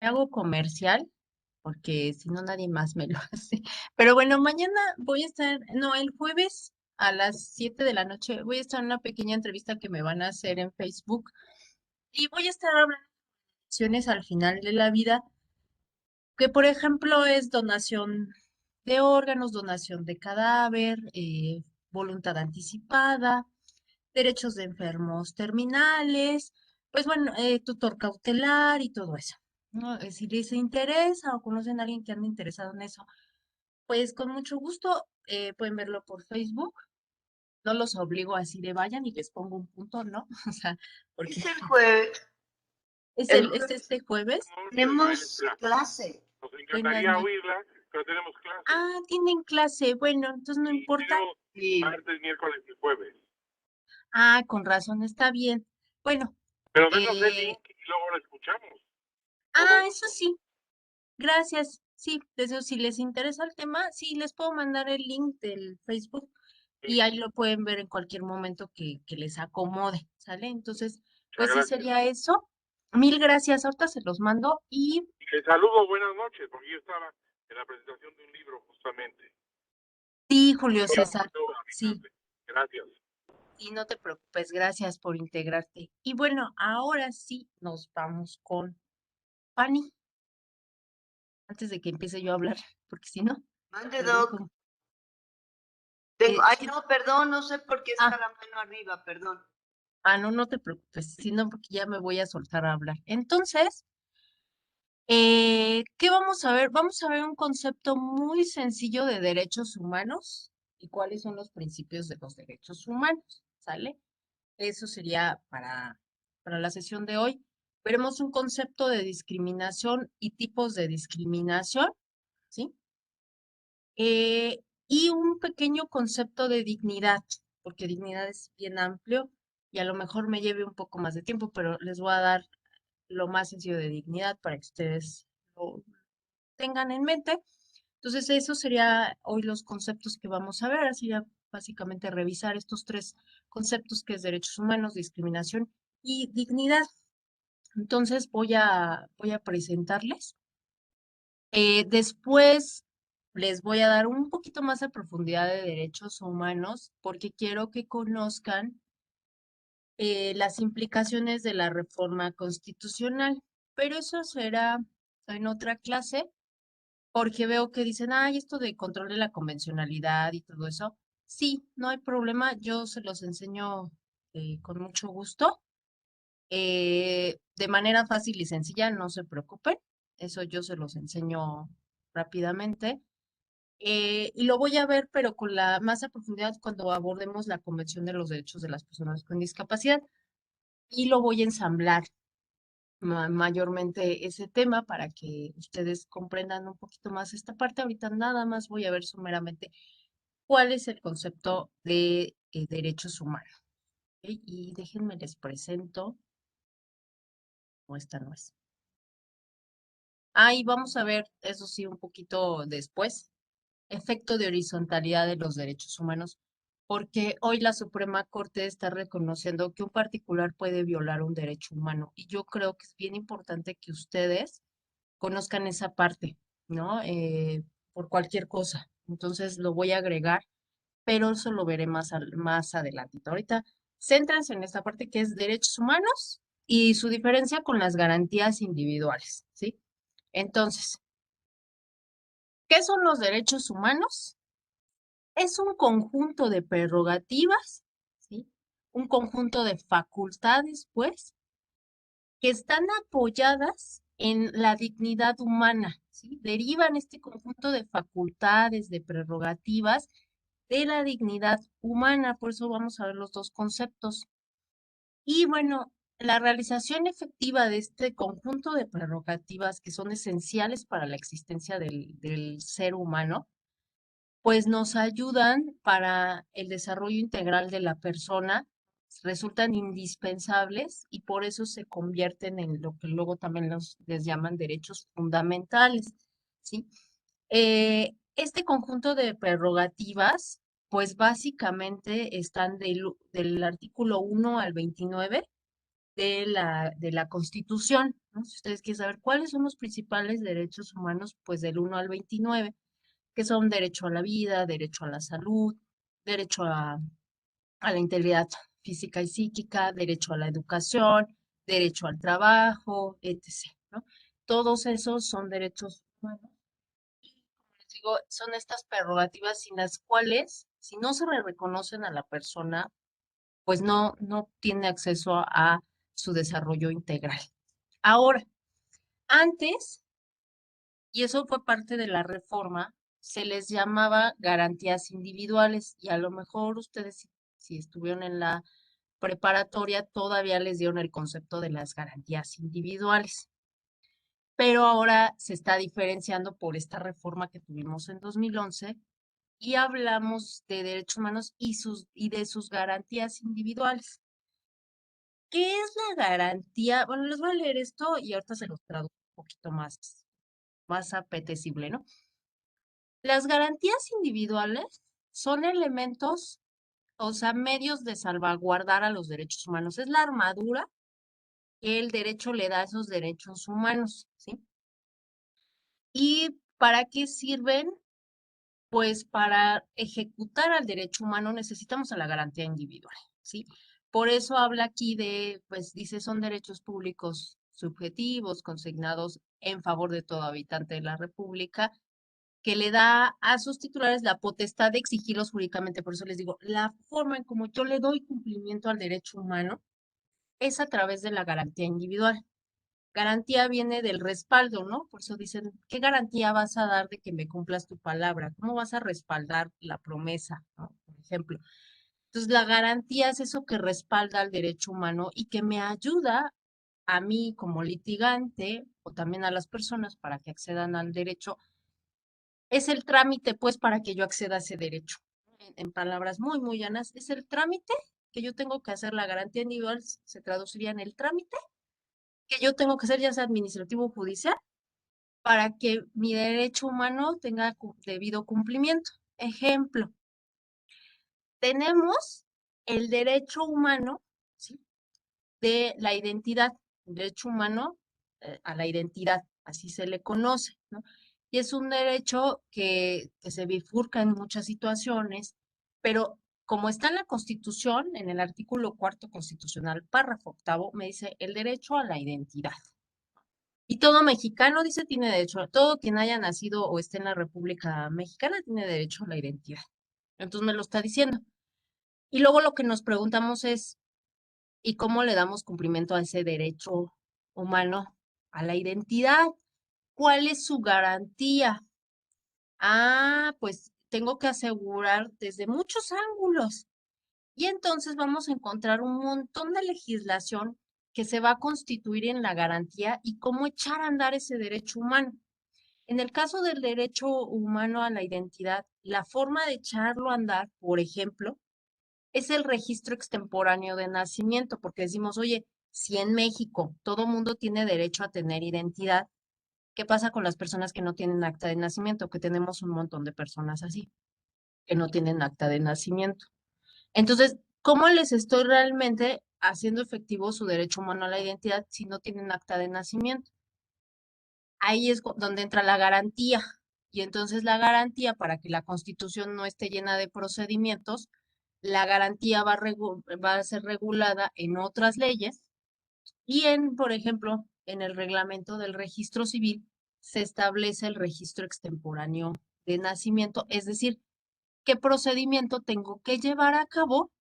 hago comercial, porque si no nadie más me lo hace. Pero bueno, mañana voy a estar, no, el jueves a las 7 de la noche voy a estar en una pequeña entrevista que me van a hacer en Facebook y voy a estar hablando de acciones al final de la vida, que por ejemplo es donación de órganos, donación de cadáver, voluntad anticipada, derechos de enfermos terminales, pues bueno, tutor cautelar y todo eso, ¿no? Si les interesa o conocen a alguien que ande interesado en eso, pues con mucho gusto pueden verlo por Facebook. No los obligo así de vayan y les pongo un punto, ¿no? O sea, porque Es el jueves. El es jueves este jueves. tenemos clase. Nos Buenas encantaría noches. oírla, pero tenemos clase. Ah, tienen clase. Bueno, entonces no Sí, importa. tenemos Sí. martes, miércoles y jueves. Ah, con razón, está bien. Bueno, Pero denos el eh, link y luego lo escuchamos. Todo eso gusto. sí. Gracias. Sí, de eso, si les interesa el tema, sí, les puedo mandar el link del Facebook y Sí, ahí lo pueden ver en cualquier momento que les acomode, ¿sale? Entonces, muchas pues sí gracias. sería eso. Mil gracias. Ahorita se los mando y Y les saludo, buenas noches, porque yo estaba en la presentación de un libro justamente. sí, Julio Quería César. Sí, avisarle. Gracias. sí, no te preocupes. Gracias por integrarte. Y bueno, ahora sí nos vamos con Fanny, antes de que empiece yo a hablar, porque si no, Mande, me voy Doc. con... Ay, sí, no, perdón, no sé por qué ah, está la mano arriba, perdón. no, no te preocupes, sino porque ya me voy a soltar a hablar. Entonces, ¿qué vamos a ver? Vamos a ver un concepto muy sencillo de derechos humanos y cuáles son los principios de los derechos humanos, ¿sale? Eso sería para la sesión de hoy. Veremos un concepto de discriminación y tipos de discriminación, ¿sí? Y un pequeño concepto de dignidad, porque dignidad es bien amplio y a lo mejor me lleve un poco más de tiempo, pero les voy a dar lo más sencillo de dignidad para que ustedes lo tengan en mente. Entonces, eso sería hoy los conceptos que vamos a ver. Así ya básicamente revisar estos tres conceptos que es derechos humanos, discriminación y dignidad. Entonces, voy a presentarles. Después les voy a dar un poquito más de profundidad de derechos humanos porque quiero que conozcan las implicaciones de la reforma constitucional. Pero eso será en otra clase porque veo que dicen, ay, esto de control de la convencionalidad y todo eso. Sí, no hay problema, yo se los enseño con mucho gusto, de manera fácil y sencilla, no se preocupen, eso yo se los enseño rápidamente. Y lo voy a ver, pero con la más a profundidad cuando abordemos la Convención de los Derechos de las Personas con Discapacidad y lo voy a ensamblar mayormente ese tema para que ustedes comprendan un poquito más esta parte. Ahorita nada más voy a ver sumeramente cuál es el concepto de derechos humanos. ¿Ok? Y déjenme les presento, o esta no es. Y vamos a ver, eso sí, un poquito después, efecto de horizontalidad de los derechos humanos, porque hoy la Suprema Corte está reconociendo que un particular puede violar un derecho humano y yo creo que es bien importante que ustedes conozcan esa parte, ¿no? Por cualquier cosa. Entonces lo voy a agregar, pero eso lo veré más adelantito. Ahorita céntrense en esta parte que es derechos humanos y su diferencia con las garantías individuales, ¿sí? Entonces, ¿qué son los derechos humanos? Es un conjunto de prerrogativas, ¿sí? Un conjunto de facultades, pues, que están apoyadas en la dignidad humana, ¿sí? Derivan este conjunto de facultades, de prerrogativas de la dignidad humana, por eso vamos a ver los dos conceptos. Y bueno, la realización efectiva de este conjunto de prerrogativas que son esenciales para la existencia del ser humano, pues nos ayudan para el desarrollo integral de la persona, resultan indispensables y por eso se convierten en lo que luego también les llaman derechos fundamentales, ¿sí? Este conjunto de prerrogativas, pues básicamente están del artículo 1 al 29 de la Constitución, ¿no? Si ustedes quieren saber cuáles son los principales derechos humanos, pues del 1 al 29, que son derecho a la vida, derecho a la salud, derecho a la integridad física y psíquica, derecho a la educación, derecho al trabajo, etc., ¿no? Todos esos son derechos humanos. Y como les digo, son estas prerrogativas sin las cuales, si no se le reconocen a la persona, pues no tiene acceso a su desarrollo integral. Ahora, antes, y eso fue parte de la reforma, se les llamaba garantías individuales y a lo mejor ustedes, si estuvieron en la preparatoria, todavía les dieron el concepto de las garantías individuales. Pero ahora se está diferenciando por esta reforma que tuvimos en 2011 y hablamos de derechos humanos y de sus garantías individuales. ¿Qué es la garantía? Bueno, les voy a leer esto y ahorita se los traduzco un poquito más apetecible, ¿no? Las garantías individuales son elementos, o sea, medios de salvaguardar a los derechos humanos. Es la armadura que el derecho le da a esos derechos humanos, ¿sí? ¿Y para qué sirven? Pues para ejecutar al derecho humano necesitamos a la garantía individual, ¿sí? Por eso habla aquí de, pues dice, son derechos públicos subjetivos consignados en favor de todo habitante de la República, que le da a sus titulares la potestad de exigirlos jurídicamente. Por eso les digo, la forma en como yo le doy cumplimiento al derecho humano es a través de la garantía individual. Garantía viene del respaldo, ¿no? Por eso dicen, ¿qué garantía vas a dar de que me cumplas tu palabra? ¿Cómo vas a respaldar la promesa, ¿no? Por ejemplo. Entonces, la garantía es eso que respalda al derecho humano y que me ayuda a mí como litigante o también a las personas para que accedan al derecho. Es el trámite, pues, para que yo acceda a ese derecho. En palabras muy llanas, es el trámite que yo tengo que hacer. La garantía individual se traduciría en el trámite que yo tengo que hacer, ya sea administrativo o judicial, para que mi derecho humano tenga debido cumplimiento. Ejemplo, tenemos el derecho humano, ¿sí?, de la identidad, el derecho humano a la identidad, así se le conoce, ¿no? Y es un derecho que se bifurca en muchas situaciones, pero como está en la Constitución, en el artículo 4 constitucional, párrafo octavo, me dice el derecho a la identidad. Y todo mexicano, dice, tiene derecho, todo quien haya nacido o esté en la República Mexicana tiene derecho a la identidad. Entonces me lo está diciendo. Y luego lo que nos preguntamos es, ¿y cómo le damos cumplimiento a ese derecho humano a la identidad? ¿Cuál es su garantía? Ah, pues tengo que asegurar desde muchos ángulos. Y entonces vamos a encontrar un montón de legislación que se va a constituir en la garantía y cómo echar a andar ese derecho humano. En el caso del derecho humano a la identidad, la forma de echarlo a andar, por ejemplo, es el registro extemporáneo de nacimiento, porque decimos, oye, si en México todo mundo tiene derecho a tener identidad, ¿qué pasa con las personas que no tienen acta de nacimiento? Que tenemos un montón de personas así, que no tienen acta de nacimiento. Entonces, ¿cómo les estoy realmente haciendo efectivo su derecho humano a la identidad si no tienen acta de nacimiento? Ahí es donde entra la garantía. Y entonces la garantía, para que la Constitución no esté llena de procedimientos, la garantía va a ser regulada en otras leyes y por ejemplo, en el reglamento del registro civil se establece el registro extemporáneo de nacimiento, es decir, qué procedimiento tengo que llevar a cabo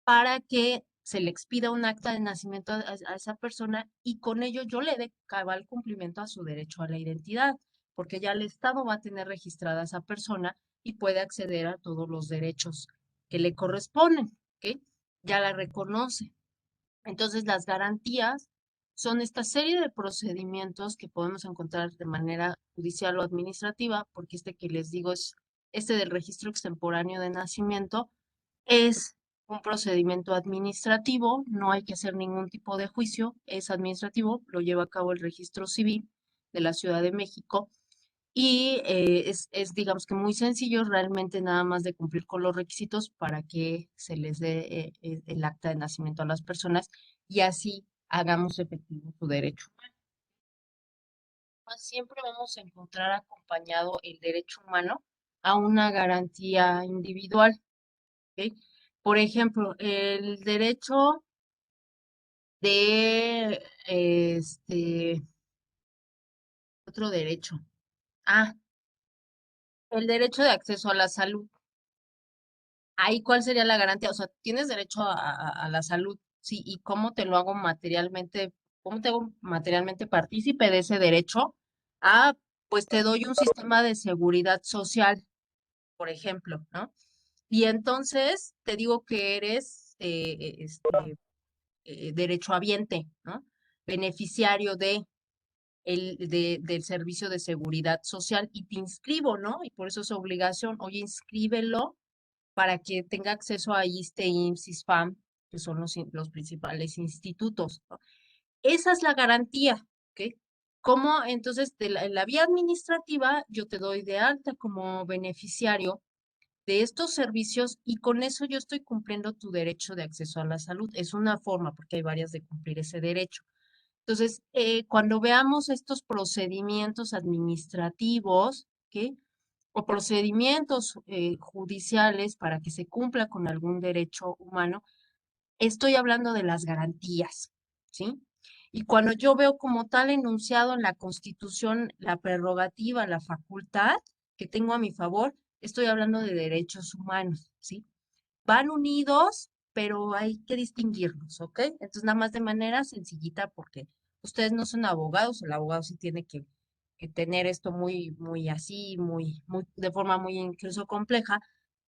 para que se le expida un acta de nacimiento a esa persona y con ello yo le dé cabal cumplimiento a su derecho a la identidad, porque ya el Estado va a tener registrada a esa persona y puede acceder a todos los derechos que le corresponden, ¿ok? Ya la reconoce. Entonces, las garantías son esta serie de procedimientos que podemos encontrar de manera judicial o administrativa, porque este que les digo es este del registro extemporáneo de nacimiento, es un procedimiento administrativo, no hay que hacer ningún tipo de juicio, es administrativo, lo lleva a cabo el registro civil de la Ciudad de México y es, digamos que muy sencillo, realmente nada más de cumplir con los requisitos para que se les dé el acta de nacimiento a las personas y así hagamos efectivo su derecho. siempre vamos a encontrar acompañado el derecho humano a una garantía individual, ¿ok? Por ejemplo, el derecho de, otro derecho. Ah, el derecho de acceso a la salud. Ahí, ¿cuál sería la garantía? O sea, tienes derecho a la salud, sí, ¿y cómo te lo hago materialmente? ¿Cómo te hago materialmente partícipe de ese derecho? Ah, pues te doy un sistema de seguridad social, por ejemplo, ¿no? Y entonces te digo que eres derechohabiente, ¿no? Beneficiario del servicio de seguridad social y te inscribo, ¿no? Y por eso es obligación, oye, inscríbelo para que tenga acceso a ISSSTE, IMSS, ISFAM, que son los principales institutos, ¿no? Esa es la garantía, ¿ok? ¿Cómo entonces en la vía administrativa yo te doy de alta como beneficiario de estos servicios y con eso yo estoy cumpliendo tu derecho de acceso a la salud? Es una forma, porque hay varias de cumplir ese derecho. Entonces, cuando veamos estos procedimientos administrativos, ¿ok? O procedimientos judiciales para que se cumpla con algún derecho humano, estoy hablando de las garantías, ¿sí? Y cuando yo veo como tal enunciado en la Constitución la prerrogativa, la facultad que tengo a mi favor, estoy hablando de derechos humanos, ¿sí? Van unidos, pero hay que distinguirlos, ¿ok? Entonces, nada más de manera sencillita, porque ustedes no son abogados, el abogado sí tiene que tener esto muy así, de forma muy incluso compleja,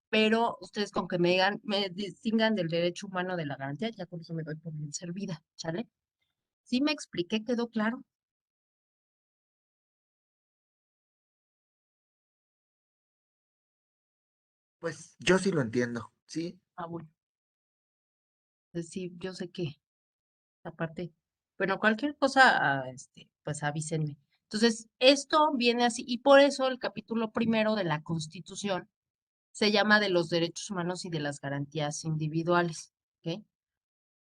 pero ustedes con que me digan, me distingan del derecho humano de la garantía, ya con eso me doy por bien servida, ¿sale? ¿Sí me expliqué? ¿Quedó claro? Pues yo sí lo entiendo, ¿sí? Ah, bueno, pues sí, yo sé que aparte, bueno, cualquier cosa, pues avísenme. Entonces, esto viene así, y por eso el capítulo primero de la Constitución se llama de los derechos humanos y de las garantías individuales, ¿ok?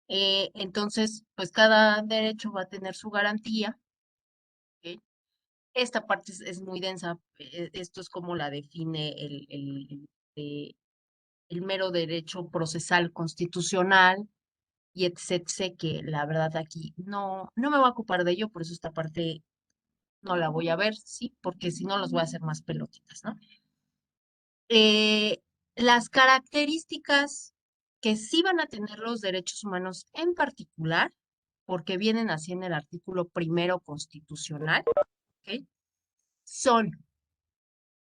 Entonces, pues cada derecho va a tener su garantía, ¿ok? Esta parte es muy densa, esto es como la define el mero derecho procesal constitucional, y etcétera, que la verdad aquí no me voy a ocupar de ello, por eso esta parte no la voy a ver, sí, porque si no los voy a hacer más pelotitas, ¿no? Eh, las características que sí van a tener los derechos humanos en particular, porque vienen así en el artículo primero constitucional, ¿ok? Son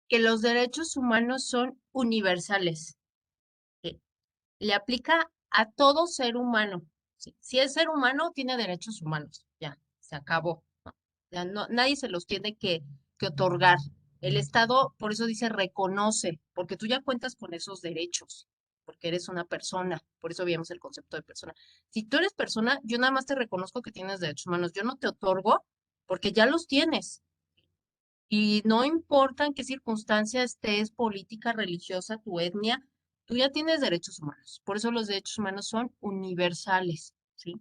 que los derechos humanos son universales, ¿ok? Le aplica a todo ser humano. ¿Sí? Si es ser humano, tiene derechos humanos. Ya, se acabó. ¿No? Ya no, nadie se los tiene que otorgar. El Estado, por eso dice reconoce, porque tú ya cuentas con esos derechos, porque eres una persona. Por eso veíamos el concepto de persona. Si tú eres persona, yo nada más te reconozco que tienes derechos humanos. Yo no te otorgo porque ya los tienes. Y no importa en qué circunstancia estés, política, religiosa, tu etnia, tú ya tienes derechos humanos. Por eso los derechos humanos son universales, ¿sí?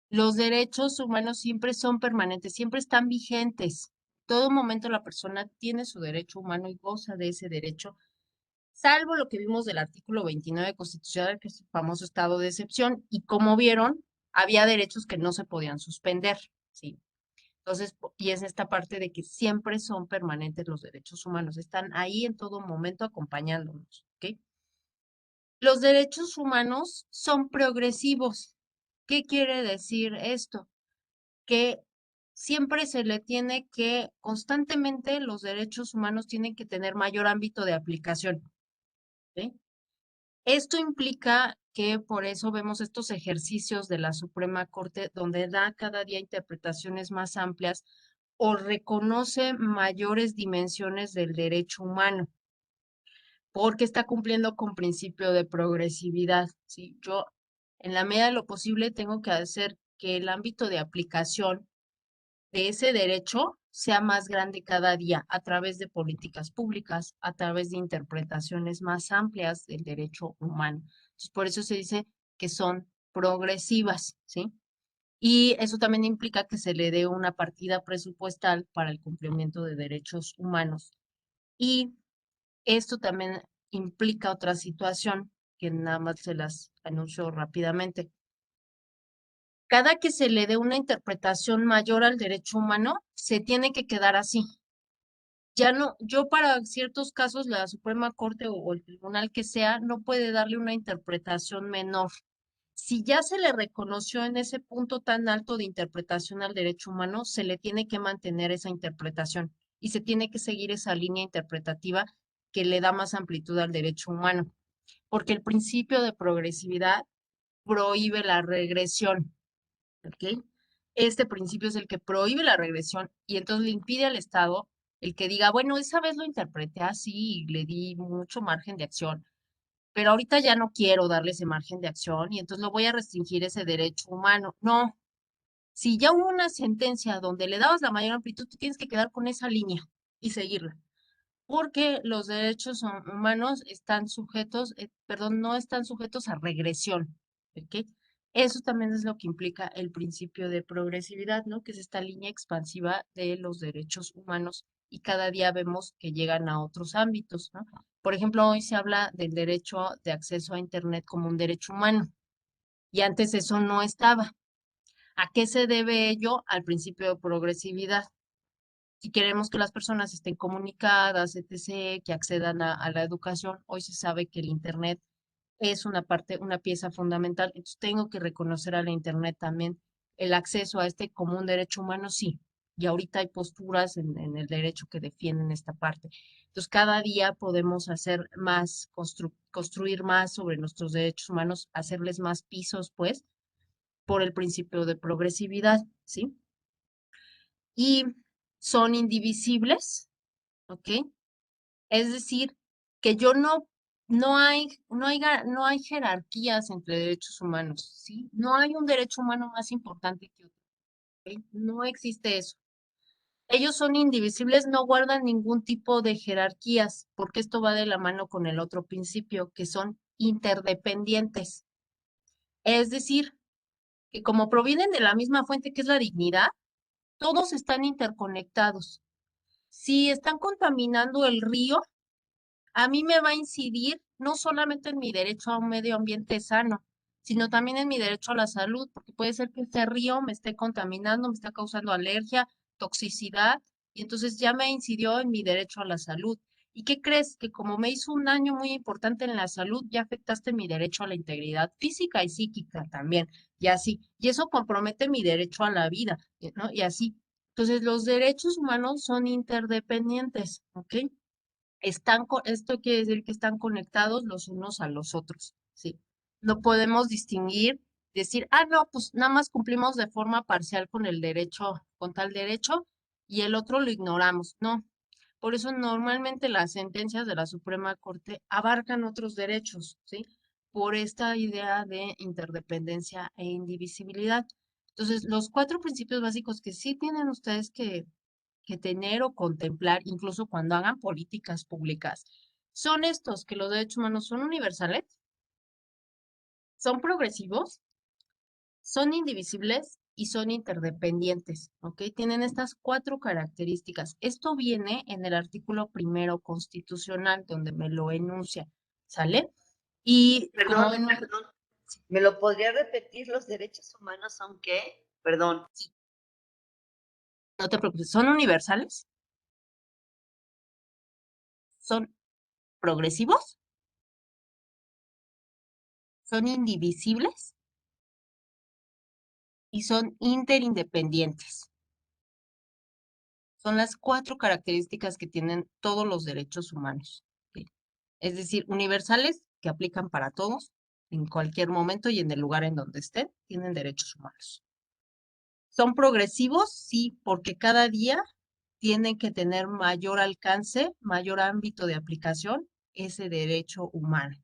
Los derechos humanos siempre son permanentes, siempre están vigentes. Todo momento la persona tiene su derecho humano y goza de ese derecho, salvo lo que vimos del artículo 29 constitucional, que es el famoso estado de excepción. Y como vieron, había derechos que no se podían suspender, ¿sí? Entonces, y es esta parte de que siempre son permanentes los derechos humanos, están ahí en todo momento acompañándonos, ¿ok? Los derechos humanos son progresivos. ¿Qué quiere decir esto? Que siempre se le tiene que, constantemente los derechos humanos tienen que tener mayor ámbito de aplicación, ¿ok? Esto implica que por eso vemos estos ejercicios de la Suprema Corte donde da cada día interpretaciones más amplias o reconoce mayores dimensiones del derecho humano, porque está cumpliendo con principio de progresividad. ¿Sí? Yo, en la medida de lo posible, tengo que hacer que el ámbito de aplicación de ese derecho sea más grande cada día a través de políticas públicas, a través de interpretaciones más amplias del derecho humano. Entonces, por eso se dice que son progresivas, ¿sí? Y eso también implica que se le dé una partida presupuestal para el cumplimiento de derechos humanos. Y esto también implica otra situación que nada más se las anuncio rápidamente. Cada que se le dé una interpretación mayor al derecho humano, se tiene que quedar así. Ya no, yo para ciertos casos, la Suprema Corte o el tribunal que sea, no puede darle una interpretación menor. Si ya se le reconoció en ese punto tan alto de interpretación al derecho humano, se le tiene que mantener esa interpretación y se tiene que seguir esa línea interpretativa que le da más amplitud al derecho humano, porque el principio de progresividad prohíbe la regresión, ¿ok? Este principio es el que prohíbe la regresión y entonces le impide al Estado el que diga, bueno, esa vez lo interpreté así y le di mucho margen de acción, pero ahorita ya no quiero darle ese margen de acción y entonces lo voy a restringir ese derecho humano. No, si ya hubo una sentencia donde le dabas la mayor amplitud, tú tienes que quedar con esa línea y seguirla, porque los derechos humanos están sujetos, perdón, no están sujetos a regresión, ¿ok? Eso también es lo que implica el principio de progresividad, ¿no? Que es esta línea expansiva de los derechos humanos y cada día vemos que llegan a otros ámbitos, ¿no? Por ejemplo, hoy se habla del derecho de acceso a Internet como un derecho humano y antes eso no estaba. ¿A qué se debe ello? Al principio de progresividad. Si queremos que las personas estén comunicadas, etc., que accedan a la educación, hoy se sabe que el Internet es una parte, una pieza fundamental. Entonces tengo que reconocer a la Internet también el acceso a este como un derecho humano, sí. Y ahorita hay posturas en el derecho que defienden esta parte. Entonces cada día podemos hacer más, construir más sobre nuestros derechos humanos, hacerles más pisos, pues, por el principio de progresividad, ¿sí? Y son indivisibles, ¿ok? Es decir, que yo no hay jerarquías entre derechos humanos, ¿sí? No hay un derecho humano más importante que otro, ¿ok? No existe eso. Ellos son indivisibles, no guardan ningún tipo de jerarquías, porque esto va de la mano con el otro principio, que son interdependientes. Es decir, que como provienen de la misma fuente que es la dignidad, todos están interconectados. Si están contaminando el río, a mí me va a incidir no solamente en mi derecho a un medio ambiente sano, sino también en mi derecho a la salud, porque puede ser que este río me esté contaminando, me está causando alergia, toxicidad, y entonces ya me incidió en mi derecho a la salud. ¿Y qué crees? Que como me hizo un daño muy importante en la salud, ya afectaste mi derecho a la integridad física y psíquica también, y así. Y eso compromete mi derecho a la vida, ¿no? Y así. Entonces, los derechos humanos son interdependientes, ¿ok? Esto quiere decir que están conectados los unos a los otros, ¿sí? No podemos distinguir, decir, ah, no, pues nada más cumplimos de forma parcial con el derecho, con tal derecho, y el otro lo ignoramos. No. Por eso normalmente las sentencias de la Suprema Corte abarcan otros derechos, ¿sí? Por esta idea de interdependencia e indivisibilidad. Entonces, los cuatro principios básicos que sí tienen ustedes que tener o contemplar, incluso cuando hagan políticas públicas, son estos, que los derechos humanos son universales, son progresivos, son indivisibles y son interdependientes, ¿ok? Tienen estas cuatro características. Esto viene en el artículo primero constitucional, donde me lo enuncia, ¿sale? Y como Perdón, perdón. ¿Me lo podría repetir? ¿Los derechos humanos son qué? Perdón. no te preocupes, son universales, son progresivos, son indivisibles y son interindependientes. Son las cuatro características que tienen todos los derechos humanos, ¿sí? Es decir, universales que aplican para todos, en cualquier momento y en el lugar en donde estén, tienen derechos humanos. Son progresivos, sí, porque cada día tienen que tener mayor alcance, mayor ámbito de aplicación ese derecho humano.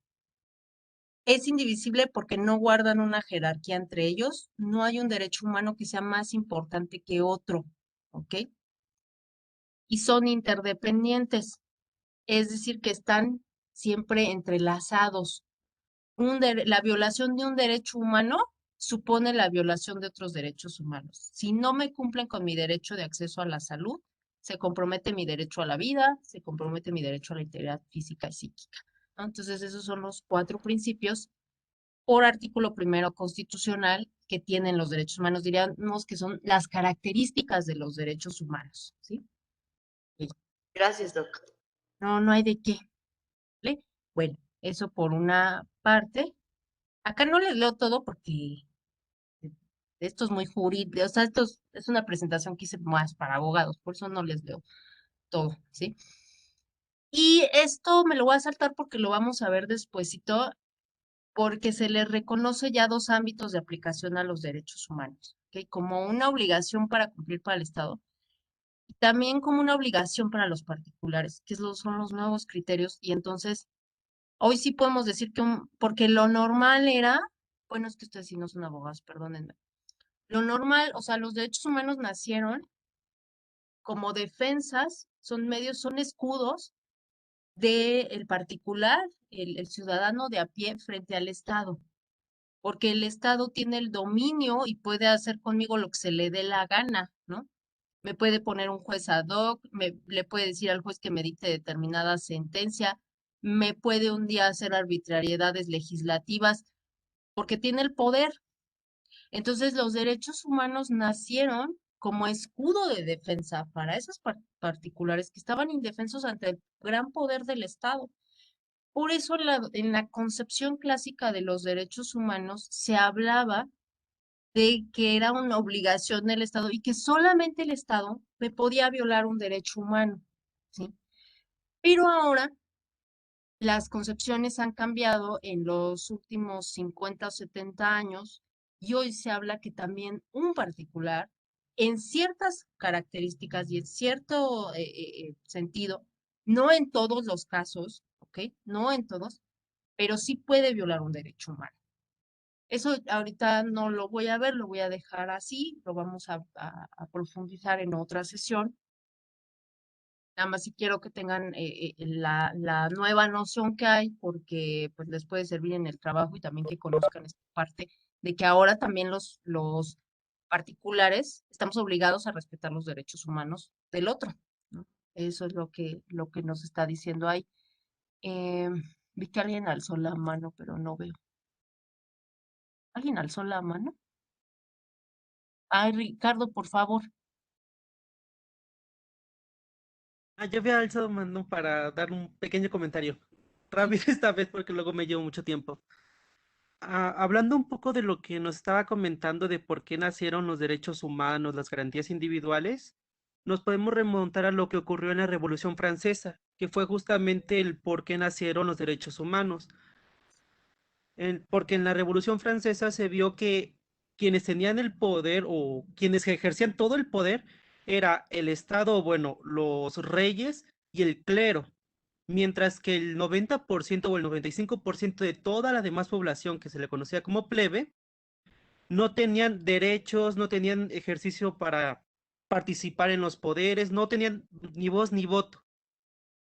Es indivisible porque no guardan una jerarquía entre ellos, no hay un derecho humano que sea más importante que otro, ¿ok? Y son interdependientes, es decir, que están siempre entrelazados. La violación de un derecho humano supone la violación de otros derechos humanos. Si no me cumplen con mi derecho de acceso a la salud, se compromete mi derecho a la vida, se compromete mi derecho a la integridad física y psíquica, ¿no? Entonces, esos son los 4 principios por artículo primero constitucional que tienen los derechos humanos, diríamos que son las características de los derechos humanos, ¿sí? Gracias, doc. No, no hay de qué, ¿vale? Bueno, eso por una parte. Acá no les leo todo porque esto es muy jurídico, o sea, es una presentación que hice más para abogados, por eso no les leo todo, ¿sí? Y esto me lo voy a saltar porque lo vamos a ver despuesito, porque se le reconoce ya 2 ámbitos de aplicación a los derechos humanos, ¿ok? Como una obligación para cumplir para el Estado y también como una obligación para los particulares, que son los nuevos criterios. Y entonces, hoy sí podemos decir que, porque lo normal era, bueno, es que ustedes sí no son abogados, perdónenme. Lo normal, o sea, los derechos humanos nacieron como defensas, son medios, son escudos del particular, el ciudadano de a pie frente al Estado, porque el Estado tiene el dominio y puede hacer conmigo lo que se le dé la gana, ¿no? Me puede poner un juez ad hoc, le puede decir al juez que me dicte determinada sentencia, me puede un día hacer arbitrariedades legislativas, porque tiene el poder. Entonces, los derechos humanos nacieron como escudo de defensa para esos particulares que estaban indefensos ante el gran poder del Estado. Por eso en la concepción clásica de los derechos humanos se hablaba de que era una obligación del Estado y que solamente el Estado me podía violar un derecho humano, ¿sí? Pero ahora las concepciones han cambiado en los últimos 50 o 70 años y hoy se habla que también un particular, en ciertas características y en cierto sentido, no en todos los casos, ¿ok? No en todos, pero sí puede violar un derecho humano. Eso ahorita no lo voy a ver, lo voy a dejar así, lo vamos a profundizar en otra sesión. Nada más si quiero que tengan la nueva noción que hay, porque pues les puede servir en el trabajo y también que conozcan esta parte de que ahora también los particulares estamos obligados a respetar los derechos humanos del otro, ¿no? Eso es lo que nos está diciendo ahí. Eh, Vi que alguien alzó la mano, pero no veo. ¿Alguien alzó la mano? Ay, Ricardo, por favor. Yo había alzado mano para dar un pequeño comentario. Rápido esta vez porque luego me llevo mucho tiempo. Hablando un poco de lo que nos estaba comentando de por qué nacieron los derechos humanos, las garantías individuales, nos podemos remontar a lo que ocurrió en la Revolución Francesa, que fue justamente el por qué nacieron los derechos humanos. Porque en la Revolución Francesa se vio que quienes tenían el poder o quienes ejercían todo el poder era el Estado, bueno, los reyes y el clero, mientras que el 90% o el 95% de toda la demás población que se le conocía como plebe no tenían derechos, no tenían ejercicio para participar en los poderes, no tenían ni voz ni voto.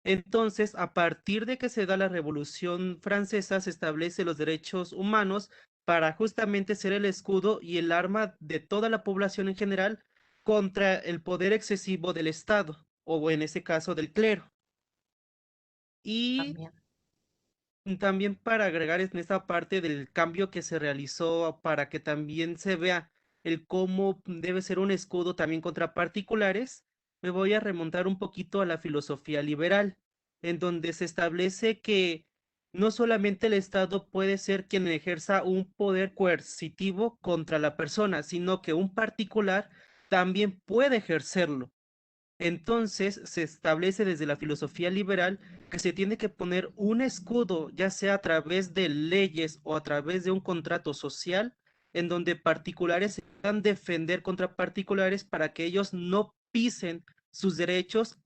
Entonces, a partir de que se da la Revolución Francesa, se establece los derechos humanos para justamente ser el escudo y el arma de toda la población en general contra el poder excesivo del Estado, o en ese caso del clero. Y También. también para agregar en esta parte del cambio que se realizó para que también se vea el cómo debe ser un escudo también contra particulares, me voy a remontar un poquito a la filosofía liberal, en donde se establece que no solamente el Estado puede ser quien ejerza un poder coercitivo contra la persona, sino que un particular también puede ejercerlo. Entonces se establece desde la filosofía liberal que se tiene que poner un escudo, ya sea a través de leyes o a través de un contrato social, en donde particulares se puedan defender contra particulares para que ellos no pisen sus derechos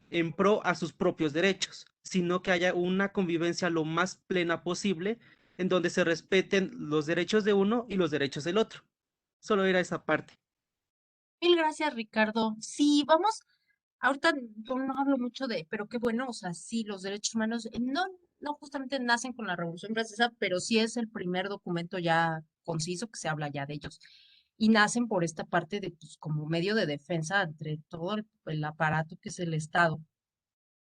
en pro a sus propios derechos, sino que haya una convivencia lo más plena posible, en donde se respeten los derechos de uno y los derechos del otro. Solo era esa parte. Mil gracias, Ricardo. Sí, vamos, ahorita no hablo mucho pero qué bueno, o sea, sí, los derechos humanos no justamente nacen con la Revolución Francesa, pero sí es el primer documento ya conciso que se habla ya de ellos. Y nacen por esta parte de, pues, como medio de defensa entre todo el aparato que es el Estado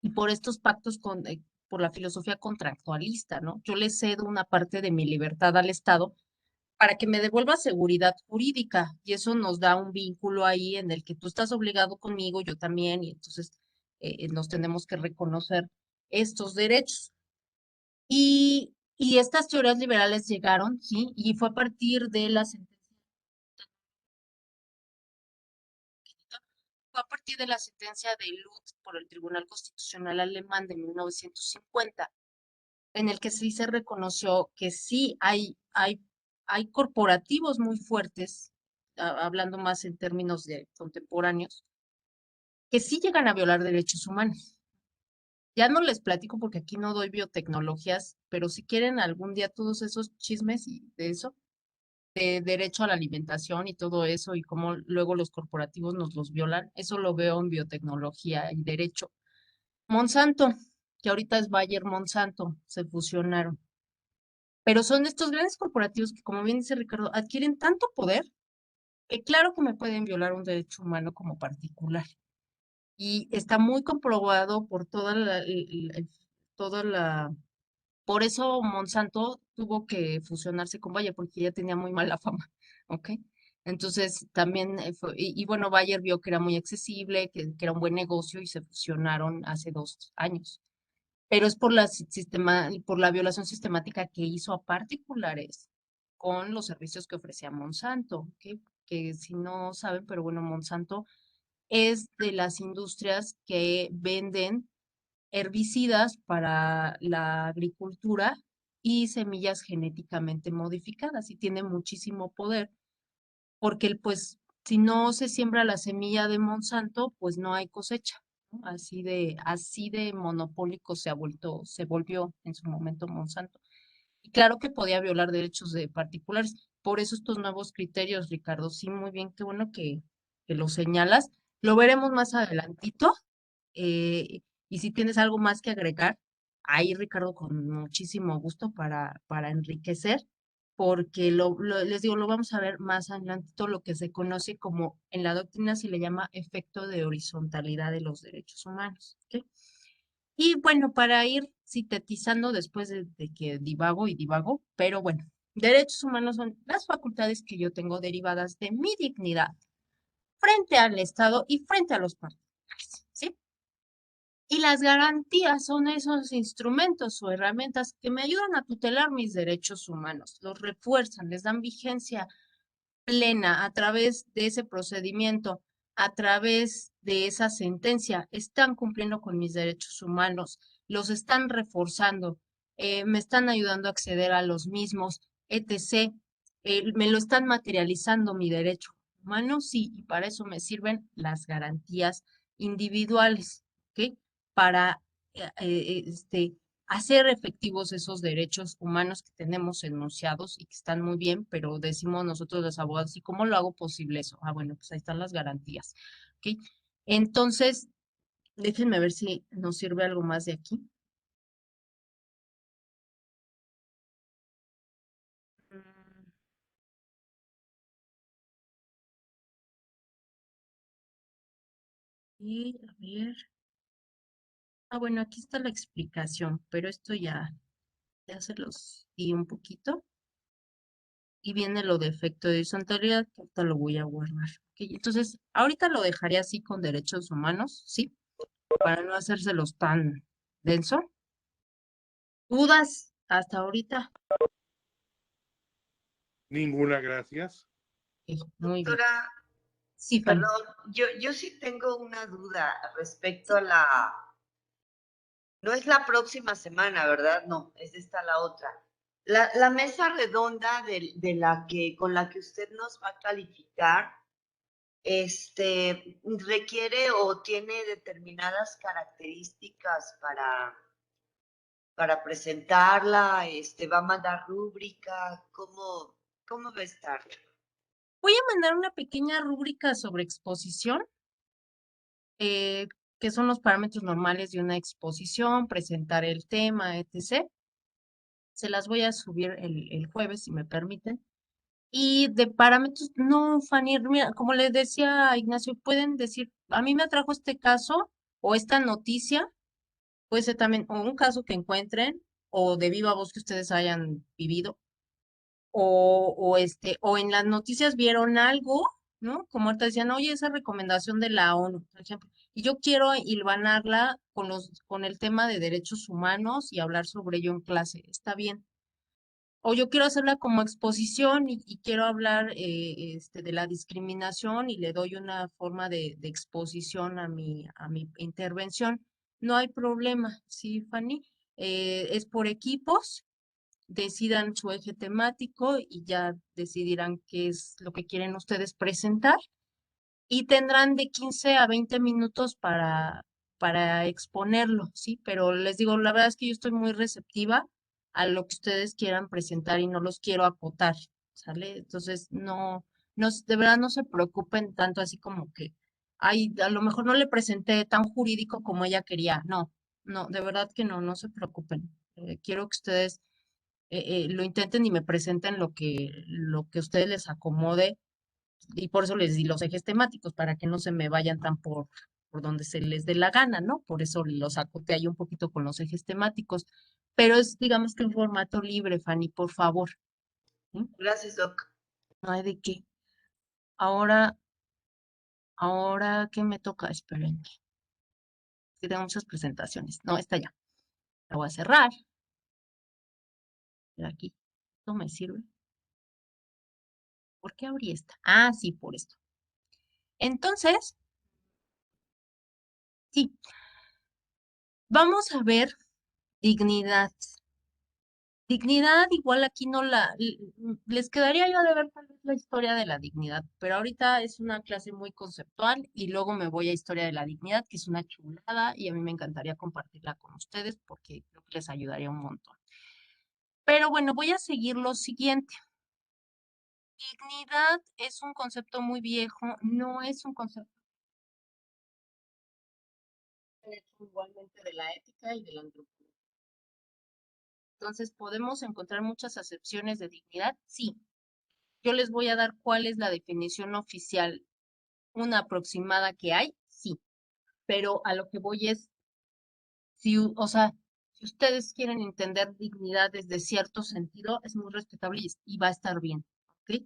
y por estos pactos por la filosofía contractualista, ¿no? Yo le cedo una parte de mi libertad al Estado para que me devuelva seguridad jurídica y eso nos da un vínculo ahí en el que tú estás obligado conmigo, yo también, y entonces nos tenemos que reconocer estos derechos. Y estas teorías liberales llegaron, ¿sí? Y fue a partir de la sentencia, fue a partir de la sentencia de Lutz por el Tribunal Constitucional Alemán de 1950 en el que sí se reconoció que sí hay corporativos muy fuertes, hablando más en términos de contemporáneos, que sí llegan a violar derechos humanos. Ya no les platico porque aquí no doy biotecnologías, pero si quieren algún día todos esos chismes y de eso, de derecho a la alimentación y todo eso, y cómo luego los corporativos nos los violan, eso lo veo en biotecnología y derecho. Monsanto, que ahorita es Bayer Monsanto, se fusionaron. Pero son estos grandes corporativos que, como bien dice Ricardo, adquieren tanto poder que claro que me pueden violar un derecho humano como particular. Y está muy comprobado por toda la... Por eso Monsanto tuvo que fusionarse con Bayer, porque ya tenía muy mala fama, ¿ok? Entonces también y bueno, Bayer vio que era muy accesible, que era un buen negocio y se fusionaron hace 2 años, pero es por por la violación sistemática que hizo a particulares con los servicios que ofrecía Monsanto, que si no saben, pero bueno, Monsanto es de las industrias que venden herbicidas para la agricultura y semillas genéticamente modificadas y tiene muchísimo poder porque pues si no se siembra la semilla de Monsanto, pues no hay cosecha, ¿no? Así de monopólico se volvió en su momento Monsanto. Y claro que podía violar derechos de particulares. Por eso estos nuevos criterios, Ricardo, sí, muy bien, qué bueno que lo señalas. Lo veremos más adelantito. Y si tienes algo más que agregar, ahí, Ricardo, con muchísimo gusto para enriquecer, porque les digo, lo vamos a ver más adelantito, lo que se conoce como, en la doctrina se le llama efecto de horizontalidad de los derechos humanos. ¿Ok? Y bueno, para ir sintetizando después de que divago y divago, pero bueno, derechos humanos son las facultades que yo tengo derivadas de mi dignidad frente al Estado y frente a los particulares, ¿sí? Y las garantías son esos instrumentos o herramientas que me ayudan a tutelar mis derechos humanos, los refuerzan, les dan vigencia plena a través de ese procedimiento, a través de esa sentencia, están cumpliendo con mis derechos humanos, los están reforzando, me están ayudando a acceder a los mismos, etc. Me lo están materializando mi derecho humano, sí, y para eso me sirven las garantías individuales, ¿ok? Para hacer efectivos esos derechos humanos que tenemos enunciados y que están muy bien, pero decimos nosotros los abogados, ¿y cómo lo hago posible eso? Ah, bueno, pues ahí están las garantías. ¿Ok? Entonces, déjenme ver si nos sirve algo más de aquí. Mm, Y a ver. Ah, bueno, aquí está la explicación, pero esto ya se los di un poquito. Y viene lo de efecto de horizontalidad, que ahorita lo voy a guardar. Ok, entonces, ahorita lo dejaré así con derechos humanos, ¿sí? Para no hacérselos tan denso. ¿Dudas hasta ahorita? Ninguna, gracias. Ok, muy bien. Doctora, Sí, Fanny. perdón, yo sí tengo una duda respecto a la... No es la próxima semana, ¿verdad? No, es esta la otra. La mesa redonda de la con la que usted nos va a calificar, requiere o tiene determinadas características para presentarla, va a mandar rúbrica, ¿cómo va a estar? Voy a mandar una pequeña rúbrica sobre exposición, eh, que son los parámetros normales de una exposición, presentar el tema, etc. Se las voy a subir el jueves, si me permiten. Y de parámetros, no, Fanny, mira, como les decía a Ignacio, pueden decir, a mí me atrajo este caso o esta noticia, puede ser también o un caso que encuentren o de viva voz que ustedes hayan vivido o en las noticias vieron algo, ¿no? Como ahorita decían, oye, esa recomendación de la ONU, por ejemplo, y yo quiero hilvanarla con el tema de derechos humanos y hablar sobre ello en clase, está bien. O yo quiero hacerla como exposición y quiero hablar de la discriminación y le doy una forma de exposición a mi intervención. No hay problema, ¿sí, Fanny? Es por equipos, decidan su eje temático y ya decidirán qué es lo que quieren ustedes presentar y tendrán de 15 a 20 minutos para exponerlo, ¿sí? Pero les digo, la verdad es que yo estoy muy receptiva a lo que ustedes quieran presentar y no los quiero acotar, ¿sale? Entonces, de verdad no se preocupen tanto así como que, ay, a lo mejor no le presenté tan jurídico como ella quería. No, no, de verdad que no, no se preocupen. Quiero que ustedes lo intenten y me presenten lo que a ustedes les acomode y por eso les di los ejes temáticos, para que no se me vayan tan por donde se les dé la gana, ¿no? Por eso los acoté ahí un poquito con los ejes temáticos, pero es, digamos que un formato libre, Fanny, por favor. ¿Sí? Gracias, Doc. No hay de qué. Ahora, ahora, ¿qué me toca? Esperen, que tengo muchas presentaciones. No, esta ya. La voy a cerrar. Pero aquí, no me sirve. ¿Por qué abrí esta? Ah, sí, por esto. Entonces, sí, vamos a ver dignidad. Dignidad, igual aquí no les quedaría yo de ver tal vez la historia de la dignidad, pero ahorita es una clase muy conceptual y luego me voy a historia de la dignidad, que es una chulada y a mí me encantaría compartirla con ustedes porque creo que les ayudaría un montón. Pero bueno, voy a seguir lo siguiente. Dignidad es un concepto muy viejo, no es un concepto igualmente de la ética y de la antropología. Entonces, ¿podemos encontrar muchas acepciones de dignidad? Sí. Yo les voy a dar cuál es la definición oficial, una aproximada que hay, sí, pero a lo que voy es, si, o sea, si ustedes quieren entender dignidad desde cierto sentido, es muy respetable y va a estar bien, ¿ok?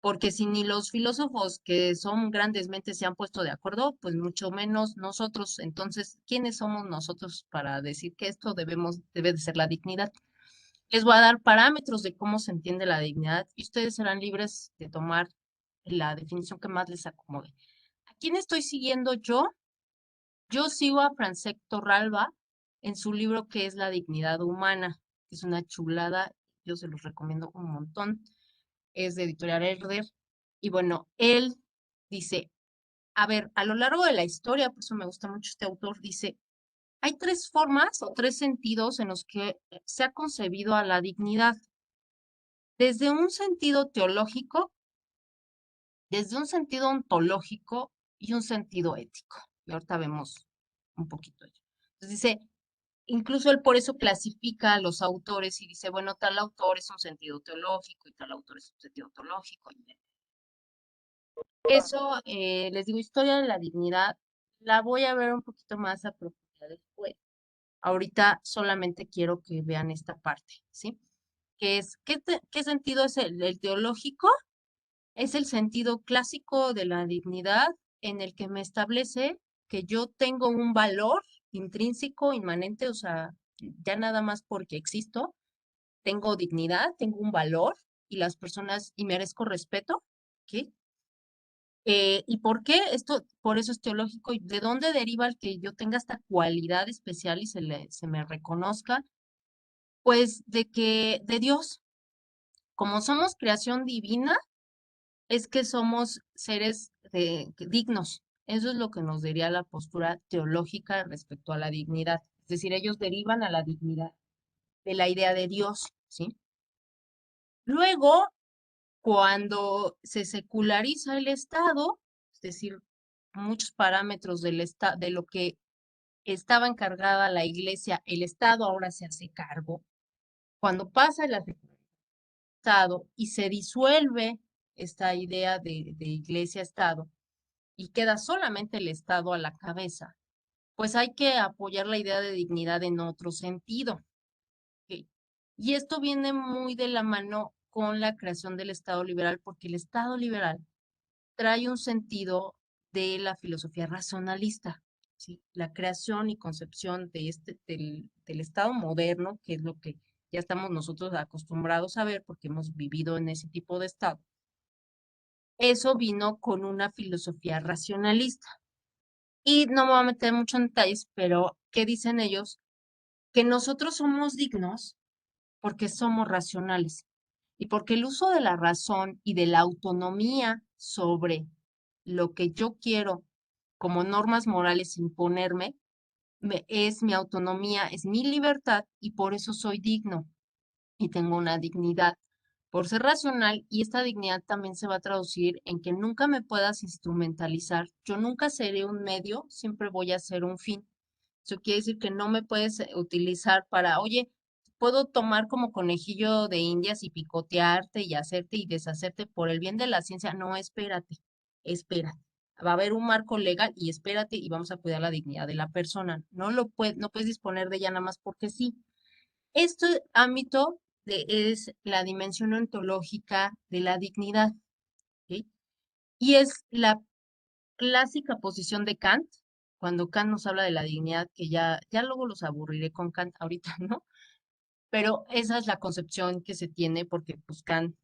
Porque si ni los filósofos que son grandes mentes se han puesto de acuerdo, pues mucho menos nosotros. Entonces, ¿quiénes somos nosotros para decir que esto debe de ser la dignidad? Les voy a dar parámetros de cómo se entiende la dignidad y ustedes serán libres de tomar la definición que más les acomode. ¿A quién estoy siguiendo yo? Yo sigo a Francesc Torralba en su libro que es La dignidad humana, que es una chulada, yo se los recomiendo un montón, es de Editorial Herder, y bueno, él dice, a ver, a lo largo de la historia, por eso me gusta mucho este autor, dice, hay tres formas o tres sentidos en los que se ha concebido a la dignidad. Desde un sentido teológico, desde un sentido ontológico y un sentido ético. Y ahorita vemos un poquito ello. Entonces dice, incluso él por eso clasifica a los autores y dice, bueno, tal autor es un sentido teológico y tal autor es un sentido teológico. Eso, les digo, historia de la dignidad, la voy a ver un poquito más a profundidad después. Ahorita solamente quiero que vean esta parte, ¿sí? Que es, ¿qué sentido es el teológico? Es el sentido clásico de la dignidad en el que me establece que yo tengo un valor intrínseco, inmanente, o sea, ya nada más porque existo, tengo dignidad, tengo un valor y las personas, y merezco respeto, ¿ok? ¿Y por qué? Esto, por eso es teológico. ¿Y de dónde deriva el que yo tenga esta cualidad especial y se me reconozca? Pues de Dios, como somos creación divina, es que somos seres dignos. Eso es lo que nos diría la postura teológica respecto a la dignidad. Es decir, ellos derivan a la dignidad de la idea de Dios, ¿sí? Luego, cuando se seculariza el Estado, es decir, muchos parámetros de lo que estaba encargada la Iglesia, el Estado ahora se hace cargo. Cuando pasa la Estado y se disuelve esta idea de iglesia-Estado y queda solamente el Estado a la cabeza, pues hay que apoyar la idea de dignidad en otro sentido. ¿Ok? Y esto viene muy de la mano con la creación del Estado liberal, porque el Estado liberal trae un sentido de la filosofía racionalista, ¿sí? La creación y concepción de del Estado moderno, que es lo que ya estamos nosotros acostumbrados a ver porque hemos vivido en ese tipo de Estado. Eso vino con una filosofía racionalista. Y no me voy a meter mucho en detalles, pero ¿qué dicen ellos? Que nosotros somos dignos porque somos racionales y porque el uso de la razón y de la autonomía sobre lo que yo quiero como normas morales imponerme es mi autonomía, es mi libertad y por eso soy digno y tengo una dignidad por ser racional y esta dignidad también se va a traducir en que nunca me puedas instrumentalizar. Yo nunca seré un medio, siempre voy a ser un fin. Eso quiere decir que no me puedes utilizar para, oye, puedo tomar como conejillo de indias y picotearte y hacerte y deshacerte por el bien de la ciencia. No, espérate, espérate. Va a haber un marco legal y espérate y vamos a cuidar la dignidad de la persona. No puedes disponer de ella nada más porque sí. Este ámbito es la dimensión ontológica de la dignidad, ¿ok? Y es la clásica posición de Kant, cuando Kant nos habla de la dignidad, que ya luego los aburriré con Kant, ahorita no, pero esa es la concepción que se tiene porque pues Kant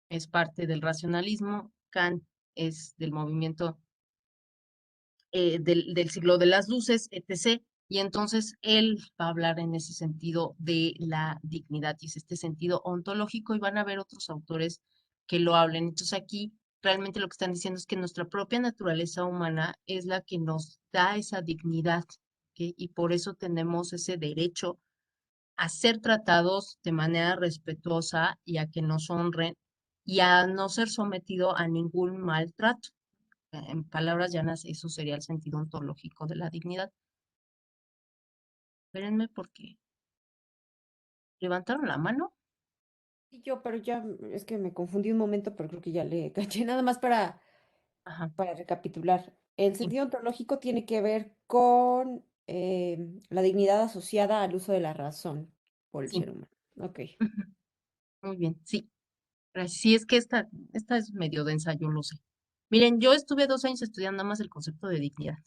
es parte del racionalismo, Kant es del movimiento del siglo de las luces, etc. Y entonces él va a hablar en ese sentido de la dignidad y es este sentido ontológico y van a haber otros autores que lo hablen. Entonces aquí realmente lo que están diciendo es que nuestra propia naturaleza humana es la que nos da esa dignidad, ¿ok? Y por eso tenemos ese derecho a ser tratados de manera respetuosa y a que nos honren y a no ser sometido a ningún maltrato. En palabras llanas, eso sería el sentido ontológico de la dignidad. Espérenme porque levantaron la mano. Y yo, pero ya es que me confundí un momento, pero creo que ya le caché. Nada más para, Ajá, para recapitular. El sí, sentido ontológico tiene que ver con la dignidad asociada al uso de la razón por el sí. ser humano. Ok. Ujú, muy bien, sí. Gracias. Sí, es que esta es medio densa, yo lo sé. Miren, yo estuve 2 años estudiando nada más el concepto de dignidad,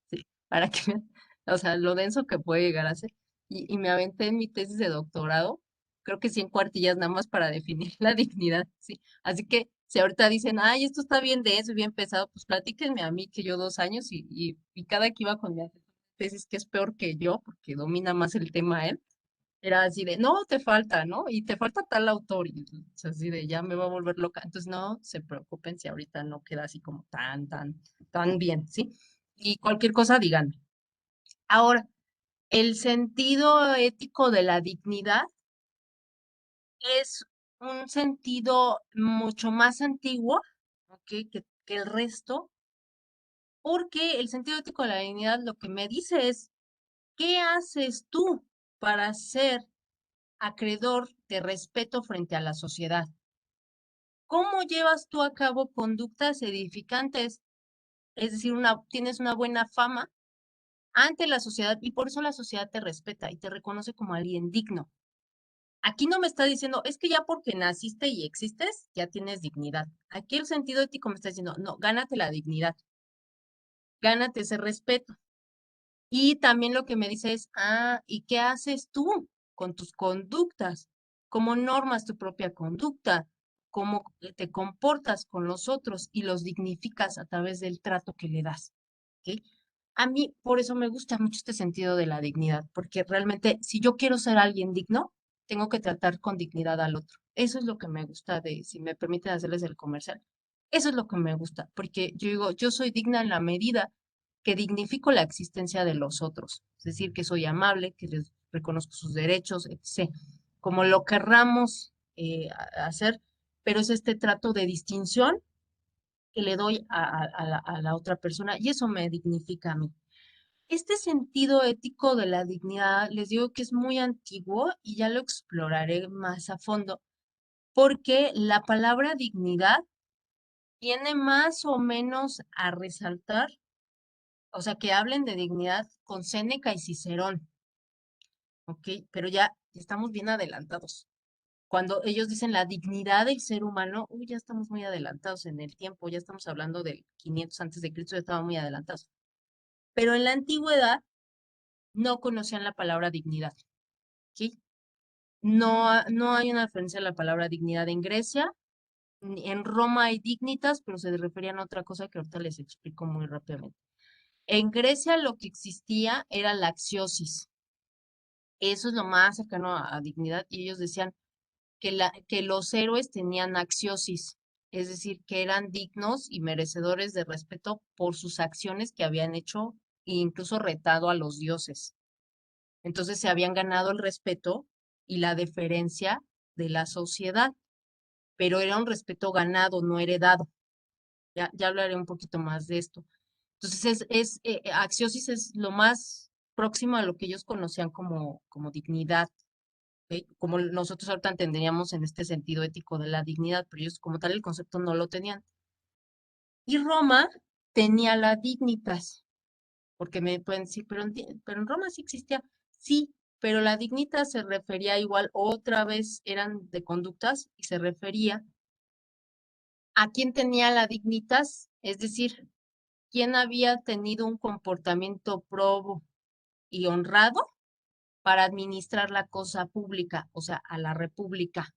sí, para que vean, o sea, lo denso que puede llegar a ser. Y me aventé en mi tesis de doctorado, creo que 100 cuartillas nada más para definir la dignidad, sí. Así que si ahorita dicen, ay, esto está bien denso y bien pesado, pues platíquenme a mí que yo 2 años y cada que iba con mi tesis que es peor que yo, porque domina más el tema él, era así de, no, te falta, ¿no? Y te falta tal autor, y es así de, ya me va a volver loca. Entonces, no se preocupen si ahorita no queda así como tan bien, ¿sí? Y cualquier cosa, díganme. Ahora, el sentido ético de la dignidad es un sentido mucho más antiguo, ¿ok? Que el resto, porque el sentido ético de la dignidad lo que me dice es, ¿qué haces tú para ser acreedor de respeto frente a la sociedad? ¿Cómo llevas tú a cabo conductas edificantes? Es decir, tienes una buena fama ante la sociedad y por eso la sociedad te respeta y te reconoce como alguien digno. Aquí no me está diciendo, es que ya porque naciste y existes, ya tienes dignidad. Aquí el sentido ético me está diciendo, no, gánate la dignidad, gánate ese respeto. Y también lo que me dice es, ¿y qué haces tú con tus conductas? ¿Cómo normas tu propia conducta? ¿Cómo te comportas con los otros y los dignificas a través del trato que le das? ¿Ok? A mí, por eso me gusta mucho este sentido de la dignidad, porque realmente si yo quiero ser alguien digno, tengo que tratar con dignidad al otro. Eso es lo que me gusta si me permiten hacerles el comercial. Eso es lo que me gusta, porque yo digo, yo soy digna en la medida que dignifico la existencia de los otros, es decir, que soy amable, que les reconozco sus derechos, etc. Como lo querramos hacer, pero es este trato de distinción que le doy a la otra persona y eso me dignifica a mí. Este sentido ético de la dignidad, les digo que es muy antiguo y ya lo exploraré más a fondo, porque la palabra dignidad tiene más o menos a resaltar, o sea, que hablen de dignidad con Séneca y Cicerón, ¿ok? Pero ya estamos bien adelantados. Cuando ellos dicen la dignidad del ser humano, uy, ya estamos muy adelantados en el tiempo, ya estamos hablando del 500 antes de Cristo, ya estamos muy adelantados. Pero en la antigüedad no conocían la palabra dignidad, ¿sí? No hay una referencia a la palabra dignidad en Grecia, en Roma hay dignitas, pero se referían a otra cosa que ahorita les explico muy rápidamente. En Grecia lo que existía era la axiosis. Eso es lo más cercano a dignidad y ellos decían que los héroes tenían axiosis, es decir, que eran dignos y merecedores de respeto por sus acciones que habían hecho e incluso retado a los dioses. Entonces se habían ganado el respeto y la deferencia de la sociedad, pero era un respeto ganado, no heredado. Ya hablaré un poquito más de esto. Entonces, axiosis es lo más próximo a lo que ellos conocían como dignidad, ¿ok? Como nosotros ahorita entenderíamos en este sentido ético de la dignidad, pero ellos como tal el concepto no lo tenían. Y Roma tenía la dignitas, porque me pueden decir, pero en Roma sí existía. Sí, pero la dignitas se refería igual, otra vez eran de conductas y se refería a quién tenía la dignitas, es decir, quién había tenido un comportamiento probo y honrado para administrar la cosa pública, o sea, a la república.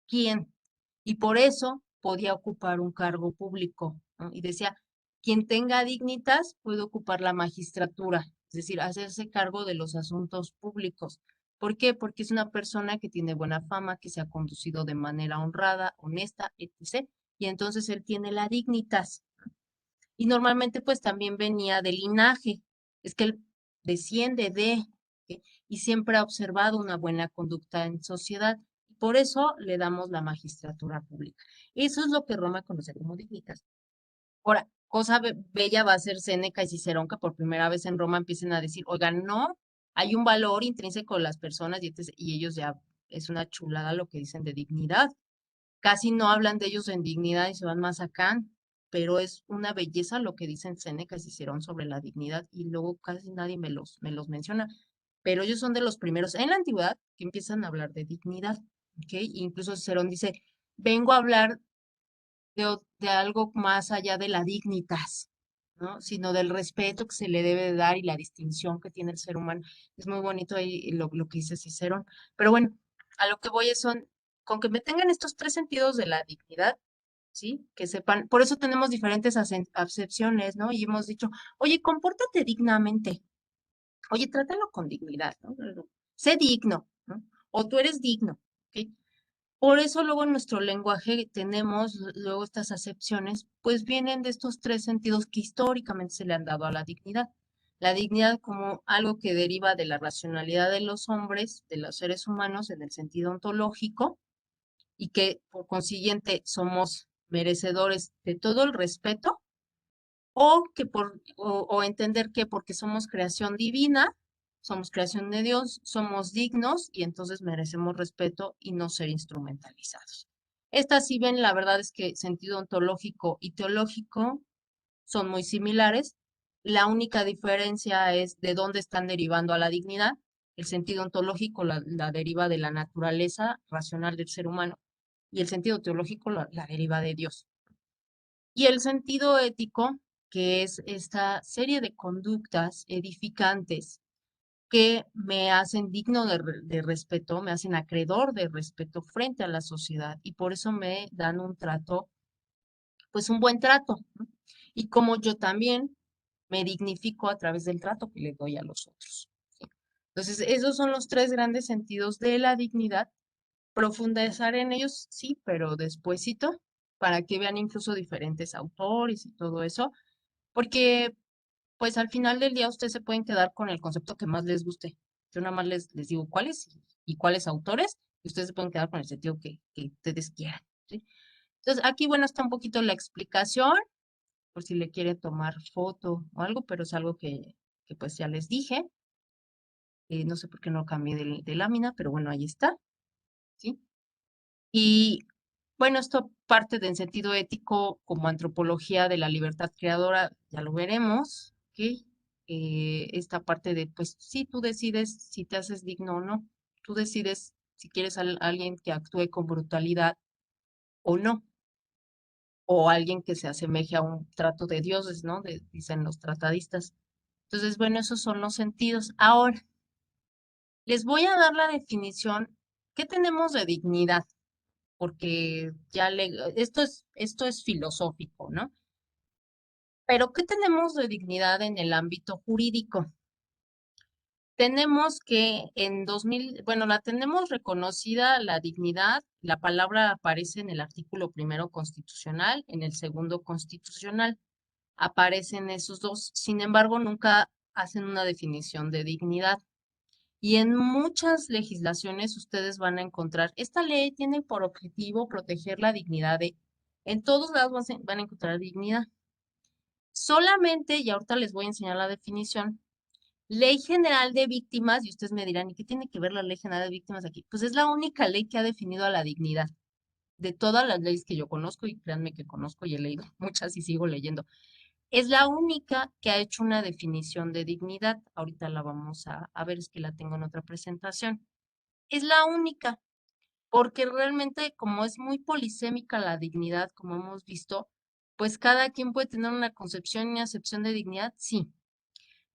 ¿Quién? Y por eso podía ocupar un cargo público, ¿no? Y decía, quien tenga dignitas puede ocupar la magistratura, es decir, hacerse cargo de los asuntos públicos. ¿Por qué? Porque es una persona que tiene buena fama, que se ha conducido de manera honrada, honesta, etc. Y entonces él tiene la dignitas. Y normalmente pues también venía del linaje, es que él desciende de, ¿ok? Y siempre ha observado una buena conducta en sociedad. Por eso le damos la magistratura pública. Eso es lo que Roma conoce como dignitas. Ahora, cosa bella va a ser Séneca y Cicerón, que por primera vez en Roma empiecen a decir, oigan, no, hay un valor intrínseco en las personas y ellos ya, es una chulada lo que dicen de dignidad. Casi no hablan de ellos en dignidad y se van más acá, pero es una belleza lo que dicen Séneca y Cicerón sobre la dignidad y luego casi nadie me los menciona, pero ellos son de los primeros en la antigüedad que empiezan a hablar de dignidad, ¿ok? Incluso Cicerón dice, vengo a hablar de algo más allá de la dignitas, ¿no? Sino del respeto que se le debe de dar y la distinción que tiene el ser humano. Es muy bonito ahí lo que dice Cicerón. Pero bueno, a lo que voy es con que me tengan estos tres sentidos de la dignidad, ¿sí? Que sepan, por eso tenemos diferentes acepciones, ¿no? Y hemos dicho, oye, compórtate dignamente, oye, trátalo con dignidad, ¿no? Sé digno, ¿no? O tú eres digno, ¿ok? Por eso luego en nuestro lenguaje tenemos luego estas acepciones, pues vienen de estos tres sentidos que históricamente se le han dado a la dignidad. La dignidad como algo que deriva de la racionalidad de los hombres, de los seres humanos en el sentido ontológico, y que por consiguiente somos merecedores de todo el respeto, o entender que porque somos creación divina, somos creación de Dios, somos dignos y entonces merecemos respeto y no ser instrumentalizados. Estas, si ven, la verdad es que sentido ontológico y teológico son muy similares. La única diferencia es de dónde están derivando a la dignidad. El sentido ontológico la deriva de la naturaleza racional del ser humano y el sentido teológico la deriva de Dios. Y el sentido ético, que es esta serie de conductas edificantes que me hacen digno de respeto, me hacen acreedor de respeto frente a la sociedad y por eso me dan un trato, pues un buen trato, ¿no? Y como yo también me dignifico a través del trato que le doy a los otros, ¿sí? Entonces, esos son los tres grandes sentidos de la dignidad. Profundizar en ellos, sí, pero despuesito, para que vean incluso diferentes autores y todo eso, porque pues al final del día ustedes se pueden quedar con el concepto que más les guste. Yo nada más les digo cuáles y cuáles autores, y ustedes se pueden quedar con el sentido que ustedes quieran, ¿sí? Entonces, aquí, bueno, está un poquito la explicación, por si le quieren tomar foto o algo, pero es algo que pues ya les dije. No sé por qué no cambié de lámina, pero bueno, ahí está, ¿sí? Y bueno, esto parte del sentido ético como antropología de la libertad creadora, ya lo veremos, ¿ok? Esta parte de, pues sí, tú decides si te haces digno o no, tú decides si quieres a alguien que actúe con brutalidad o no, o alguien que se asemeje a un trato de dioses, ¿no? Dicen los tratadistas. Entonces, bueno, esos son los sentidos. Ahora, les voy a dar la definición. ¿Qué tenemos de dignidad? Porque esto es filosófico, ¿no? Pero ¿qué tenemos de dignidad en el ámbito jurídico? Tenemos que en 2000, bueno, la tenemos reconocida la dignidad, la palabra aparece en el artículo primero constitucional, en el segundo constitucional, aparecen esos dos, sin embargo, nunca hacen una definición de dignidad. Y en muchas legislaciones ustedes van a encontrar, esta ley tiene por objetivo proteger la dignidad de, en todos lados van a encontrar dignidad. Solamente, y ahorita les voy a enseñar la definición, Ley General de Víctimas, y ustedes me dirán, ¿y qué tiene que ver la Ley General de Víctimas aquí? Pues es la única ley que ha definido a la dignidad de todas las leyes que yo conozco, y créanme que conozco y he leído muchas y sigo leyendo. Es la única que ha hecho una definición de dignidad. Ahorita la vamos a ver, es que la tengo en otra presentación. Es la única, porque realmente como es muy polisémica la dignidad, como hemos visto, pues cada quien puede tener una concepción y acepción de dignidad, sí,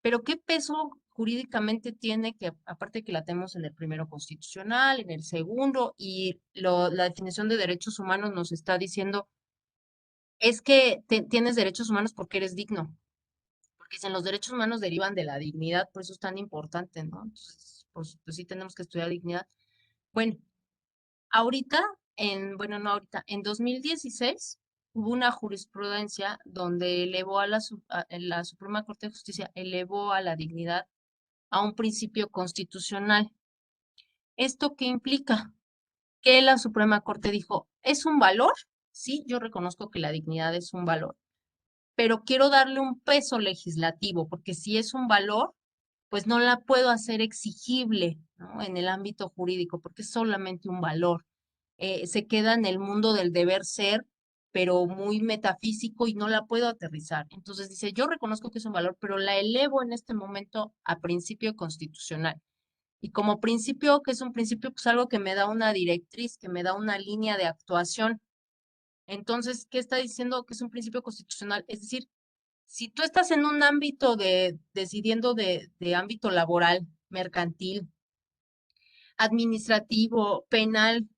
pero ¿qué peso jurídicamente tiene que, aparte que la tenemos en el primero constitucional, en el segundo, y la definición de derechos humanos nos está diciendo, es que tienes derechos humanos porque eres digno, porque dicen los derechos humanos derivan de la dignidad, por eso es tan importante, ¿no? Entonces, pues sí tenemos que estudiar dignidad. Bueno, ahorita, bueno, no ahorita, en 2016 hubo una jurisprudencia donde elevó la Suprema Corte de Justicia, elevó a la dignidad a un principio constitucional. ¿Esto qué implica? Que la Suprema Corte dijo, ¿es un valor? Sí, yo reconozco que la dignidad es un valor, pero quiero darle un peso legislativo, porque si es un valor, pues no la puedo hacer exigible, ¿no? En el ámbito jurídico, porque es solamente un valor. Se queda en el mundo del deber ser, pero muy metafísico y no la puedo aterrizar. Entonces dice, yo reconozco que es un valor, pero la elevo en este momento a principio constitucional. Y como principio, que es un principio, pues algo que me da una directriz, que me da una línea de actuación. Entonces, ¿qué está diciendo que es un principio constitucional? Es decir, si tú estás en un ámbito decidiendo de ámbito laboral, mercantil, administrativo, penal,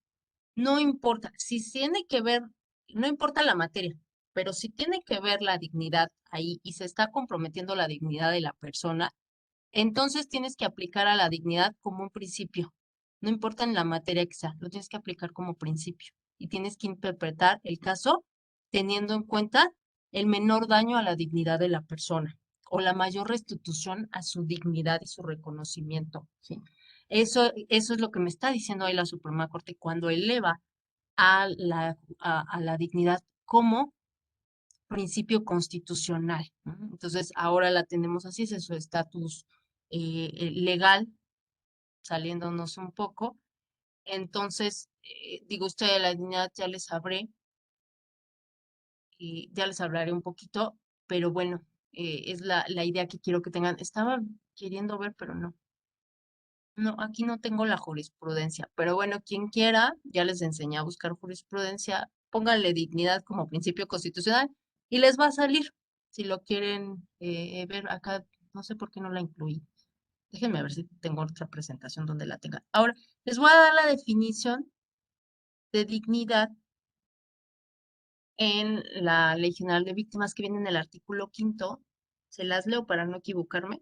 no importa, si tiene que ver, no importa la materia, pero si tiene que ver la dignidad ahí y se está comprometiendo la dignidad de la persona, entonces tienes que aplicar a la dignidad como un principio. No importa en la materia que sea, lo tienes que aplicar como principio. Y tienes que interpretar el caso teniendo en cuenta el menor daño a la dignidad de la persona o la mayor restitución a su dignidad y su reconocimiento. ¿Sí? Eso es lo que me está diciendo ahí la Suprema Corte cuando eleva a la dignidad como principio constitucional, ¿no? Entonces, ahora la tenemos así, es su estatus legal, saliéndonos un poco. Entonces, digo usted de la dignidad, ya les hablaré un poquito, pero bueno, es la idea que quiero que tengan. Estaba queriendo ver, pero no. No, aquí no tengo la jurisprudencia, pero bueno, quien quiera, ya les enseñé a buscar jurisprudencia, pónganle dignidad como principio constitucional y les va a salir. Si lo quieren ver acá, no sé por qué no la incluí. Déjenme ver si tengo otra presentación donde la tenga. Ahora, les voy a dar la definición de dignidad en la Ley General de Víctimas que viene en el artículo quinto. Se las leo para no equivocarme.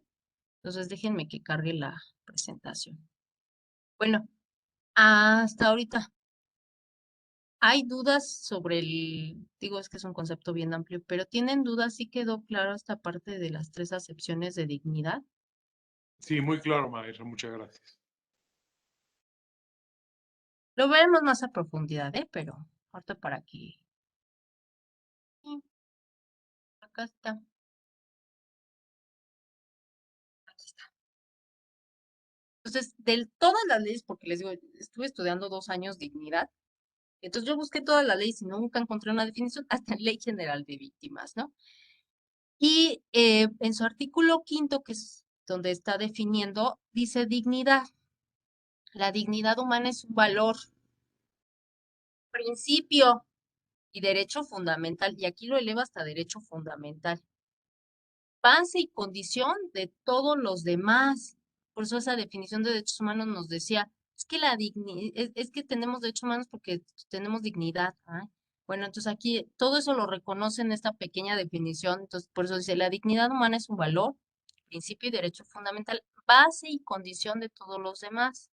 Entonces, déjenme que cargue la presentación. Bueno, hasta ahorita. Hay dudas sobre digo, es que es un concepto bien amplio, pero ¿tienen dudas? ¿Sí quedó claro esta parte de las tres acepciones de dignidad? Sí, muy claro, maestra, muchas gracias. Lo veremos más a profundidad, Pero ahorita para que... Sí, acá está, aquí está. Entonces, de todas las leyes, porque les digo, estuve estudiando 2 años dignidad, Entonces yo busqué todas las leyes y nunca encontré una definición, hasta en Ley General de Víctimas, ¿no? Y en su artículo 5, que es donde está definiendo, dice dignidad. La dignidad humana es un valor, principio y derecho fundamental, y aquí lo eleva hasta derecho fundamental, base y condición de todos los demás. Por eso esa definición de derechos humanos nos decía, es que es que tenemos derechos humanos porque tenemos dignidad. ¿Ah? Bueno, entonces aquí todo eso lo reconoce en esta pequeña definición. Entonces, por eso dice, la dignidad humana es un valor, principio y derecho fundamental, base y condición de todos los demás.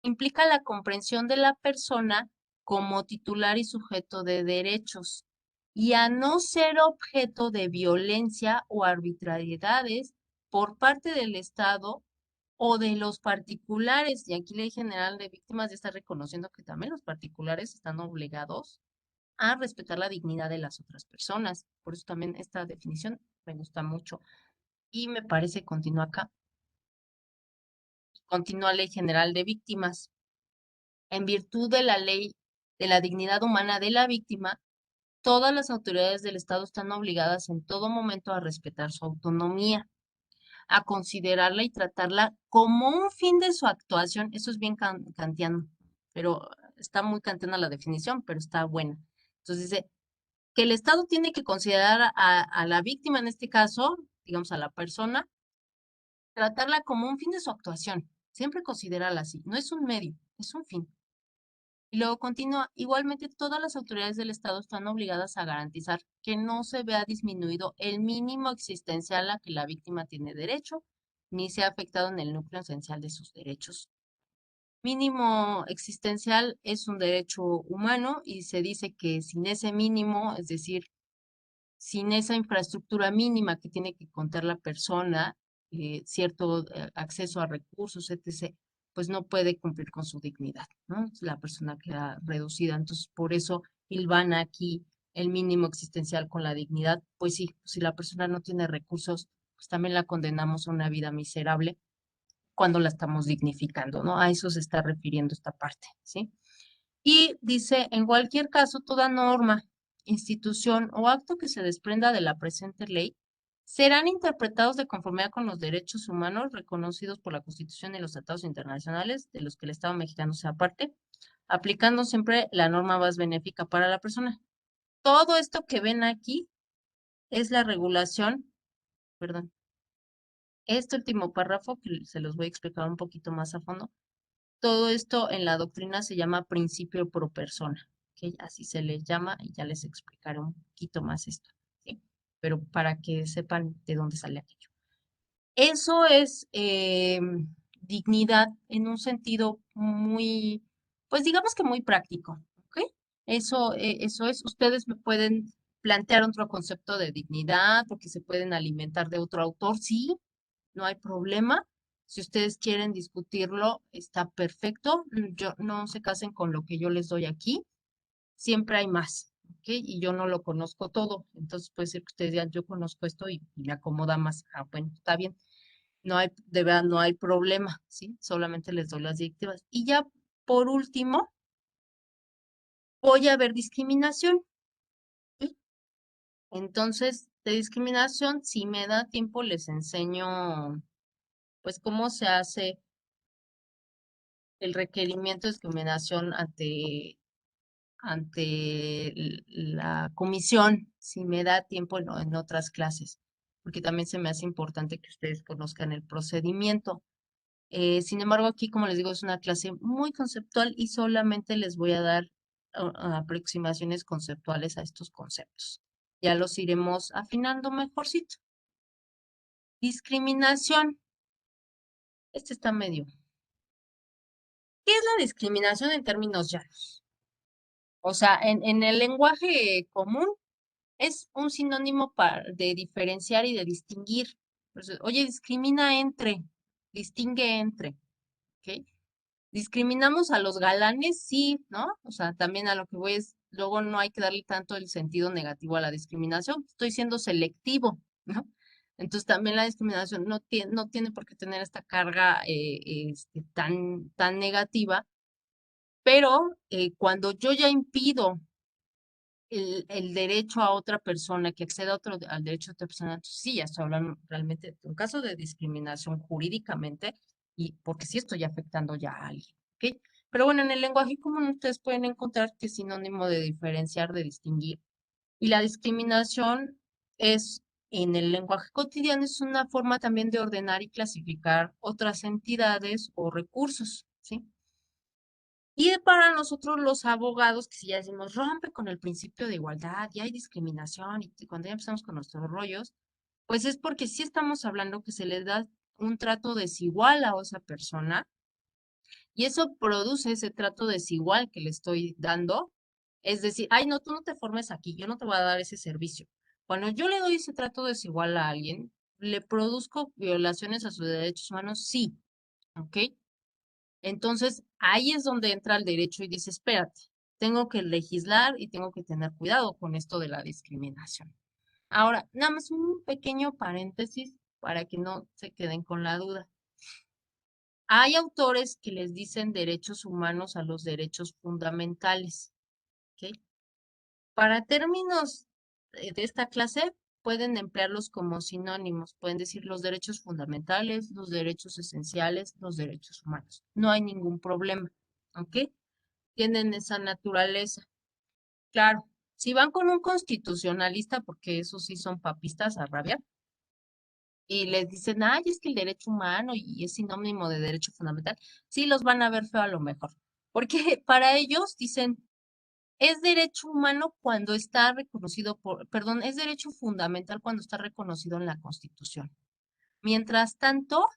Implica la comprensión de la persona como titular y sujeto de derechos y a no ser objeto de violencia o arbitrariedades por parte del Estado o de los particulares. Y aquí la Ley General de Víctimas ya está reconociendo que también los particulares están obligados a respetar la dignidad de las otras personas. Por eso también esta definición me gusta mucho. Y me parece, continúa acá, continúa Ley General de Víctimas. En virtud de la ley de la dignidad humana de la víctima, todas las autoridades del Estado están obligadas en todo momento a respetar su autonomía, a considerarla y tratarla como un fin de su actuación. Eso es bien kantiano, pero está muy kantiana la definición, pero está buena. Entonces dice que el Estado tiene que considerar a la víctima, en este caso, digamos a la persona, tratarla como un fin de su actuación. Siempre considerarla así. No es un medio, es un fin. Y luego continúa, igualmente todas las autoridades del Estado están obligadas a garantizar que no se vea disminuido el mínimo existencial a que la víctima tiene derecho, ni sea afectado en el núcleo esencial de sus derechos. Mínimo existencial es un derecho humano y se dice que sin ese mínimo, es decir, sin esa infraestructura mínima que tiene que contar la persona, cierto acceso a recursos, etc., pues no puede cumplir con su dignidad, ¿no? La persona queda reducida. Entonces, por eso hilvana aquí el mínimo existencial con la dignidad. Pues sí, si la persona no tiene recursos, pues también la condenamos a una vida miserable cuando la estamos dignificando, ¿no? A eso se está refiriendo esta parte, ¿sí? Y dice, en cualquier caso, toda norma, institución o acto que se desprenda de la presente ley serán interpretados de conformidad con los derechos humanos reconocidos por la Constitución y los tratados internacionales de los que el Estado mexicano sea parte, aplicando siempre la norma más benéfica para la persona. Todo esto que ven aquí es la regulación, perdón, este último párrafo que se los voy a explicar un poquito más a fondo. Todo esto en la doctrina se llama principio pro persona, ¿ok? Así se les llama y ya les explicaré un poquito más esto, ¿sí? Pero para que sepan de dónde sale aquello. Eso es dignidad en un sentido muy, pues digamos que muy práctico, ¿ok? Eso es, ustedes me pueden plantear otro concepto de dignidad porque se pueden alimentar de otro autor, sí, no hay problema. Si ustedes quieren discutirlo, está perfecto. Yo no se casen con lo que yo les doy aquí. Siempre hay más, ¿ok? Y yo no lo conozco todo. Entonces puede ser que ustedes digan, yo conozco esto y me acomoda más. Ah, bueno, está bien. No hay, de verdad, no hay problema, ¿sí? Solamente les doy las directivas. Y ya por último, voy a ver discriminación. ¿Sí? Entonces, de discriminación, si me da tiempo, les enseño, pues, cómo se hace el requerimiento de discriminación ante la comisión, si me da tiempo en otras clases, porque también se me hace importante que ustedes conozcan el procedimiento. Sin embargo, aquí, como les digo, es una clase muy conceptual y solamente les voy a dar aproximaciones conceptuales a estos conceptos. Ya los iremos afinando mejorcito. Discriminación. Este está medio. ¿Qué es la discriminación en términos llanos? O sea, en el lenguaje común es un sinónimo de diferenciar y de distinguir. Entonces, oye, discrimina entre, distingue entre, ¿ok? ¿Discriminamos a los galanes? Sí, ¿no? O sea, también a lo que voy es, luego no hay que darle tanto el sentido negativo a la discriminación. Estoy siendo selectivo, ¿no? Entonces también la discriminación no tiene por qué tener esta carga tan negativa Pero cuando yo ya impido el derecho a otra persona que acceda a al derecho de otra persona, entonces sí, ya estoy hablando realmente de un caso de discriminación jurídicamente y porque sí estoy afectando ya a alguien, ¿ok? Pero bueno, en el lenguaje común ustedes pueden encontrar que es sinónimo de diferenciar, de distinguir. Y la discriminación es, en el lenguaje cotidiano, es una forma también de ordenar y clasificar otras entidades o recursos, ¿sí? Y para nosotros los abogados, que si ya decimos rompe con el principio de igualdad y hay discriminación, y cuando ya empezamos con nuestros rollos, pues es porque sí estamos hablando que se le da un trato desigual a esa persona y eso produce ese trato desigual que le estoy dando. Es decir, ay, no, tú no te formes aquí, yo no te voy a dar ese servicio. Cuando yo le doy ese trato desigual a alguien, ¿le produzco violaciones a sus derechos humanos? Sí, ¿ok? Entonces, ahí es donde entra el derecho y dice, espérate, tengo que legislar y tengo que tener cuidado con esto de la discriminación. Ahora, nada más un pequeño paréntesis para que no se queden con la duda. Hay autores que les dicen derechos humanos a los derechos fundamentales, ¿ok? Para términos de esta clase, pueden emplearlos como sinónimos. Pueden decir los derechos fundamentales, los derechos esenciales, los derechos humanos. No hay ningún problema, ¿ok? Tienen esa naturaleza. Claro, si van con un constitucionalista, porque esos sí son papistas a rabiar, y les dicen, ay, es que el derecho humano y es sinónimo de derecho fundamental, sí los van a ver feo a lo mejor. Porque para ellos dicen, es derecho humano cuando está reconocido perdón, es derecho fundamental cuando está reconocido en la Constitución. Mientras tanto,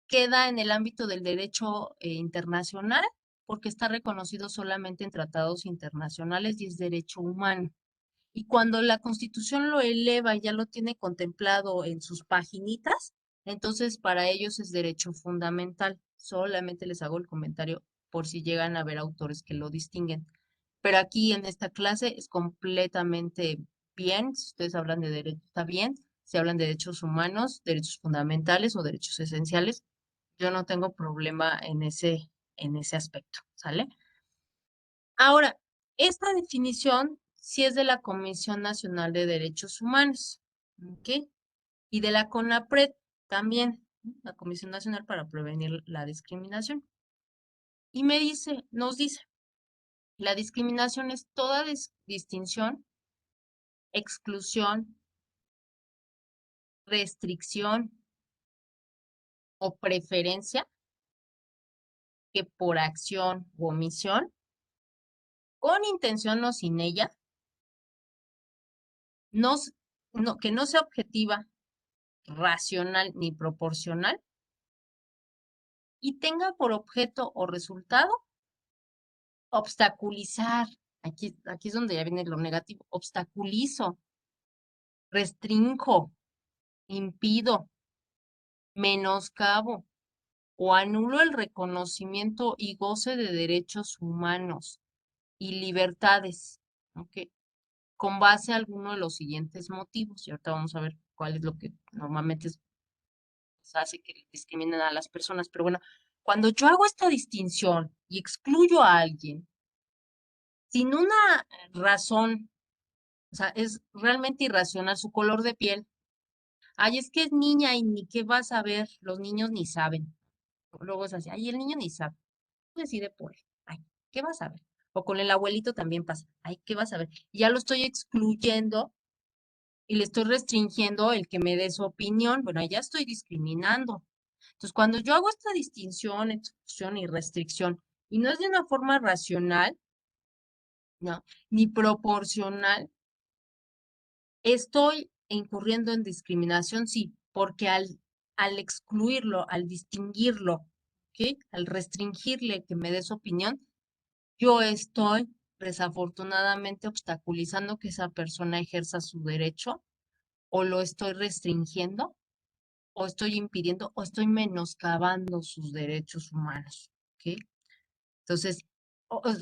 queda en el ámbito del derecho internacional porque está reconocido solamente en tratados internacionales y es derecho humano. Y cuando la Constitución lo eleva y ya lo tiene contemplado en sus paginitas, entonces para ellos es derecho fundamental. Solamente les hago el comentario por si llegan a ver autores que lo distinguen. Pero aquí en esta clase es completamente bien. Si ustedes hablan de derecho, está bien. Si hablan de derechos humanos, derechos fundamentales o derechos esenciales, yo no tengo problema en ese aspecto, ¿sale? Ahora, esta definición sí es de la Comisión Nacional de Derechos Humanos, ¿ok? Y de la CONAPRED también, ¿no? La Comisión Nacional para Prevenir la Discriminación. Y nos dice, la discriminación es toda distinción, exclusión, restricción o preferencia que por acción u omisión, con intención o sin ella, no, que no sea objetiva, racional ni proporcional y tenga por objeto o resultado obstaculizar. Aquí es donde ya viene lo negativo. Obstaculizo, restrinjo, impido, menoscabo o anulo el reconocimiento y goce de derechos humanos y libertades, ¿ok? Con base a alguno de los siguientes motivos. Y ahorita vamos a ver cuál es lo que normalmente hace que discriminen a las personas. Pero bueno, cuando yo hago esta distinción y excluyo a alguien sin una razón, o sea, es realmente irracional su color de piel. Ay, es que es niña y ni qué vas a ver, los niños ni saben. Luego es así, ay, el niño ni sabe, decide por él. Ay, ¿qué vas a ver? O con el abuelito también pasa, ay, ¿qué vas a ver? Y ya lo estoy excluyendo y le estoy restringiendo el que me dé su opinión. Bueno, ya estoy discriminando. Entonces, cuando yo hago esta distinción, exclusión y restricción, y no es de una forma racional, ¿no? Ni proporcional, estoy incurriendo en discriminación, sí, porque al excluirlo, al distinguirlo, ¿ok? Al restringirle que me dé su opinión, yo estoy desafortunadamente obstaculizando que esa persona ejerza su derecho, o lo estoy restringiendo, o estoy impidiendo, o estoy menoscabando sus derechos humanos, ¿ok? Entonces,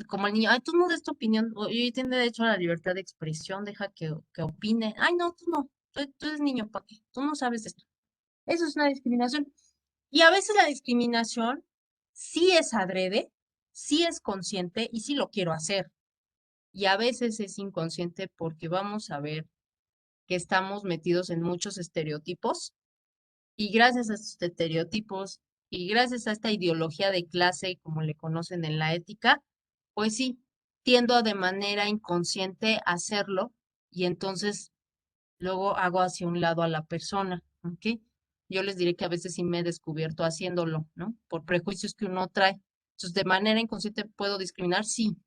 como el niño, ay, tú no des tu opinión, oye, tiene derecho a la libertad de expresión, deja que opine. Ay, no, tú no, tú eres niño, ¿para qué? Tú no sabes esto. Eso es una discriminación. Y a veces la discriminación sí es adrede, sí es consciente y sí lo quiero hacer. Y a veces es inconsciente porque vamos a ver que estamos metidos en muchos estereotipos y gracias a estos estereotipos y gracias a esta ideología de clase, como le conocen en la ética, pues sí, tiendo a de manera inconsciente a hacerlo y entonces luego hago hacia un lado a la persona, ¿ok? Yo les diré que a veces sí me he descubierto haciéndolo, ¿no? Por prejuicios que uno trae. Entonces, de manera inconsciente puedo discriminar, sí,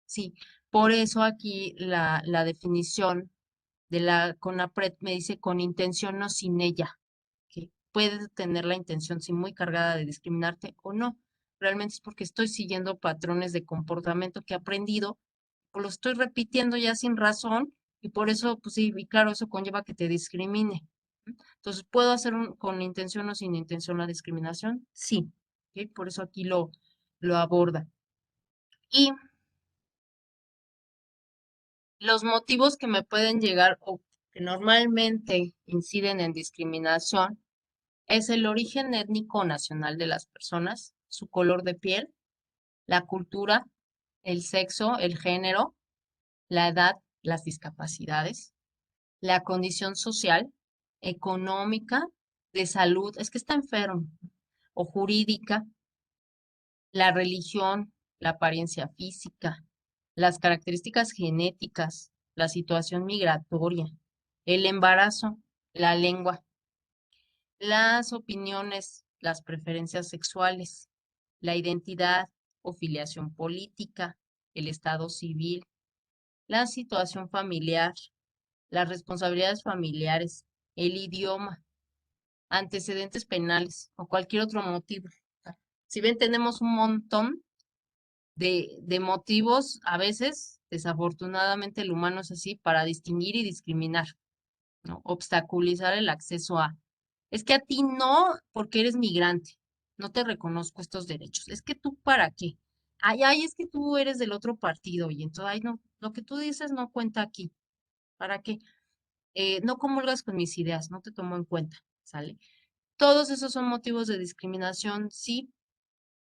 sí. Por eso aquí la definición de la CONAPRED me dice con intención o sin ella, que puedes tener la intención sí muy cargada de discriminarte o no. Realmente es porque estoy siguiendo patrones de comportamiento que he aprendido, o lo estoy repitiendo ya sin razón, y por eso, pues sí, y claro, eso conlleva que te discrimine. Entonces, ¿puedo hacer con intención o sin intención la discriminación? Sí. ¿Ok? Por eso aquí lo aborda. Y los motivos que me pueden llegar o que normalmente inciden en discriminación es el origen étnico o nacional de las personas, su color de piel, la cultura, el sexo, el género, la edad, las discapacidades, la condición social, económica, de salud, es que está enfermo, o jurídica, la religión, la apariencia física, las características genéticas, la situación migratoria, el embarazo, la lengua, las opiniones, las preferencias sexuales, la identidad o filiación política, el estado civil, la situación familiar, las responsabilidades familiares, el idioma, antecedentes penales o cualquier otro motivo. Si ven, tenemos un montón de motivos, a veces, desafortunadamente, el humano es así, para distinguir y discriminar, ¿no? Obstaculizar el acceso a. Es que a ti no, porque eres migrante, no te reconozco estos derechos. Es que tú, ¿para qué? Ay, ay, es que tú eres del otro partido y entonces, ay, no, lo que tú dices no cuenta aquí. ¿Para qué? No comulgas con mis ideas, no te tomo en cuenta, ¿sale? Todos esos son motivos de discriminación, sí,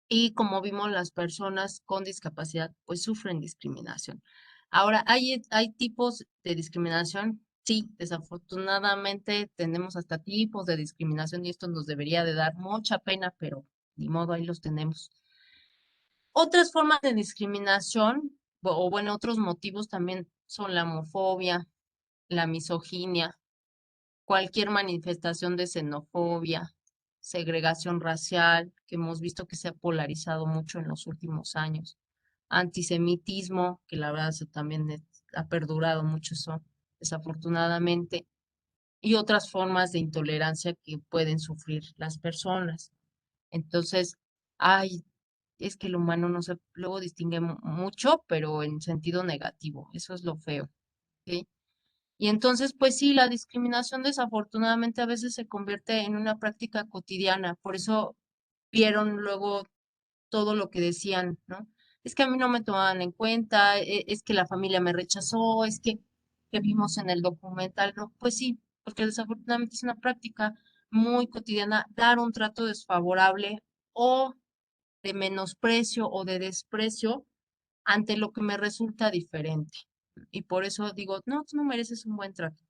y como vimos, las personas con discapacidad pues sufren discriminación. Ahora, ¿hay tipos de discriminación? Sí, desafortunadamente tenemos hasta tipos de discriminación y esto nos debería de dar mucha pena, pero ni modo, ahí los tenemos. Otras formas de discriminación, o bueno, otros motivos también son la homofobia, la misoginia, cualquier manifestación de xenofobia, segregación racial, que hemos visto que se ha polarizado mucho en los últimos años, antisemitismo, que la verdad también ha perdurado mucho eso, desafortunadamente, y otras formas de intolerancia que pueden sufrir las personas. Entonces, ay, es que el humano no se luego distingue mucho, pero en sentido negativo, eso es lo feo. ¿Ok? Y entonces, pues sí, la discriminación desafortunadamente a veces se convierte en una práctica cotidiana. Por eso vieron luego todo lo que decían, ¿no? Es que a mí no me tomaban en cuenta, es que la familia me rechazó, es que vimos en el documental, ¿no? Pues sí, porque desafortunadamente es una práctica muy cotidiana dar un trato desfavorable o de menosprecio o de desprecio ante lo que me resulta diferente. Y por eso digo, no, tú no mereces un buen trato,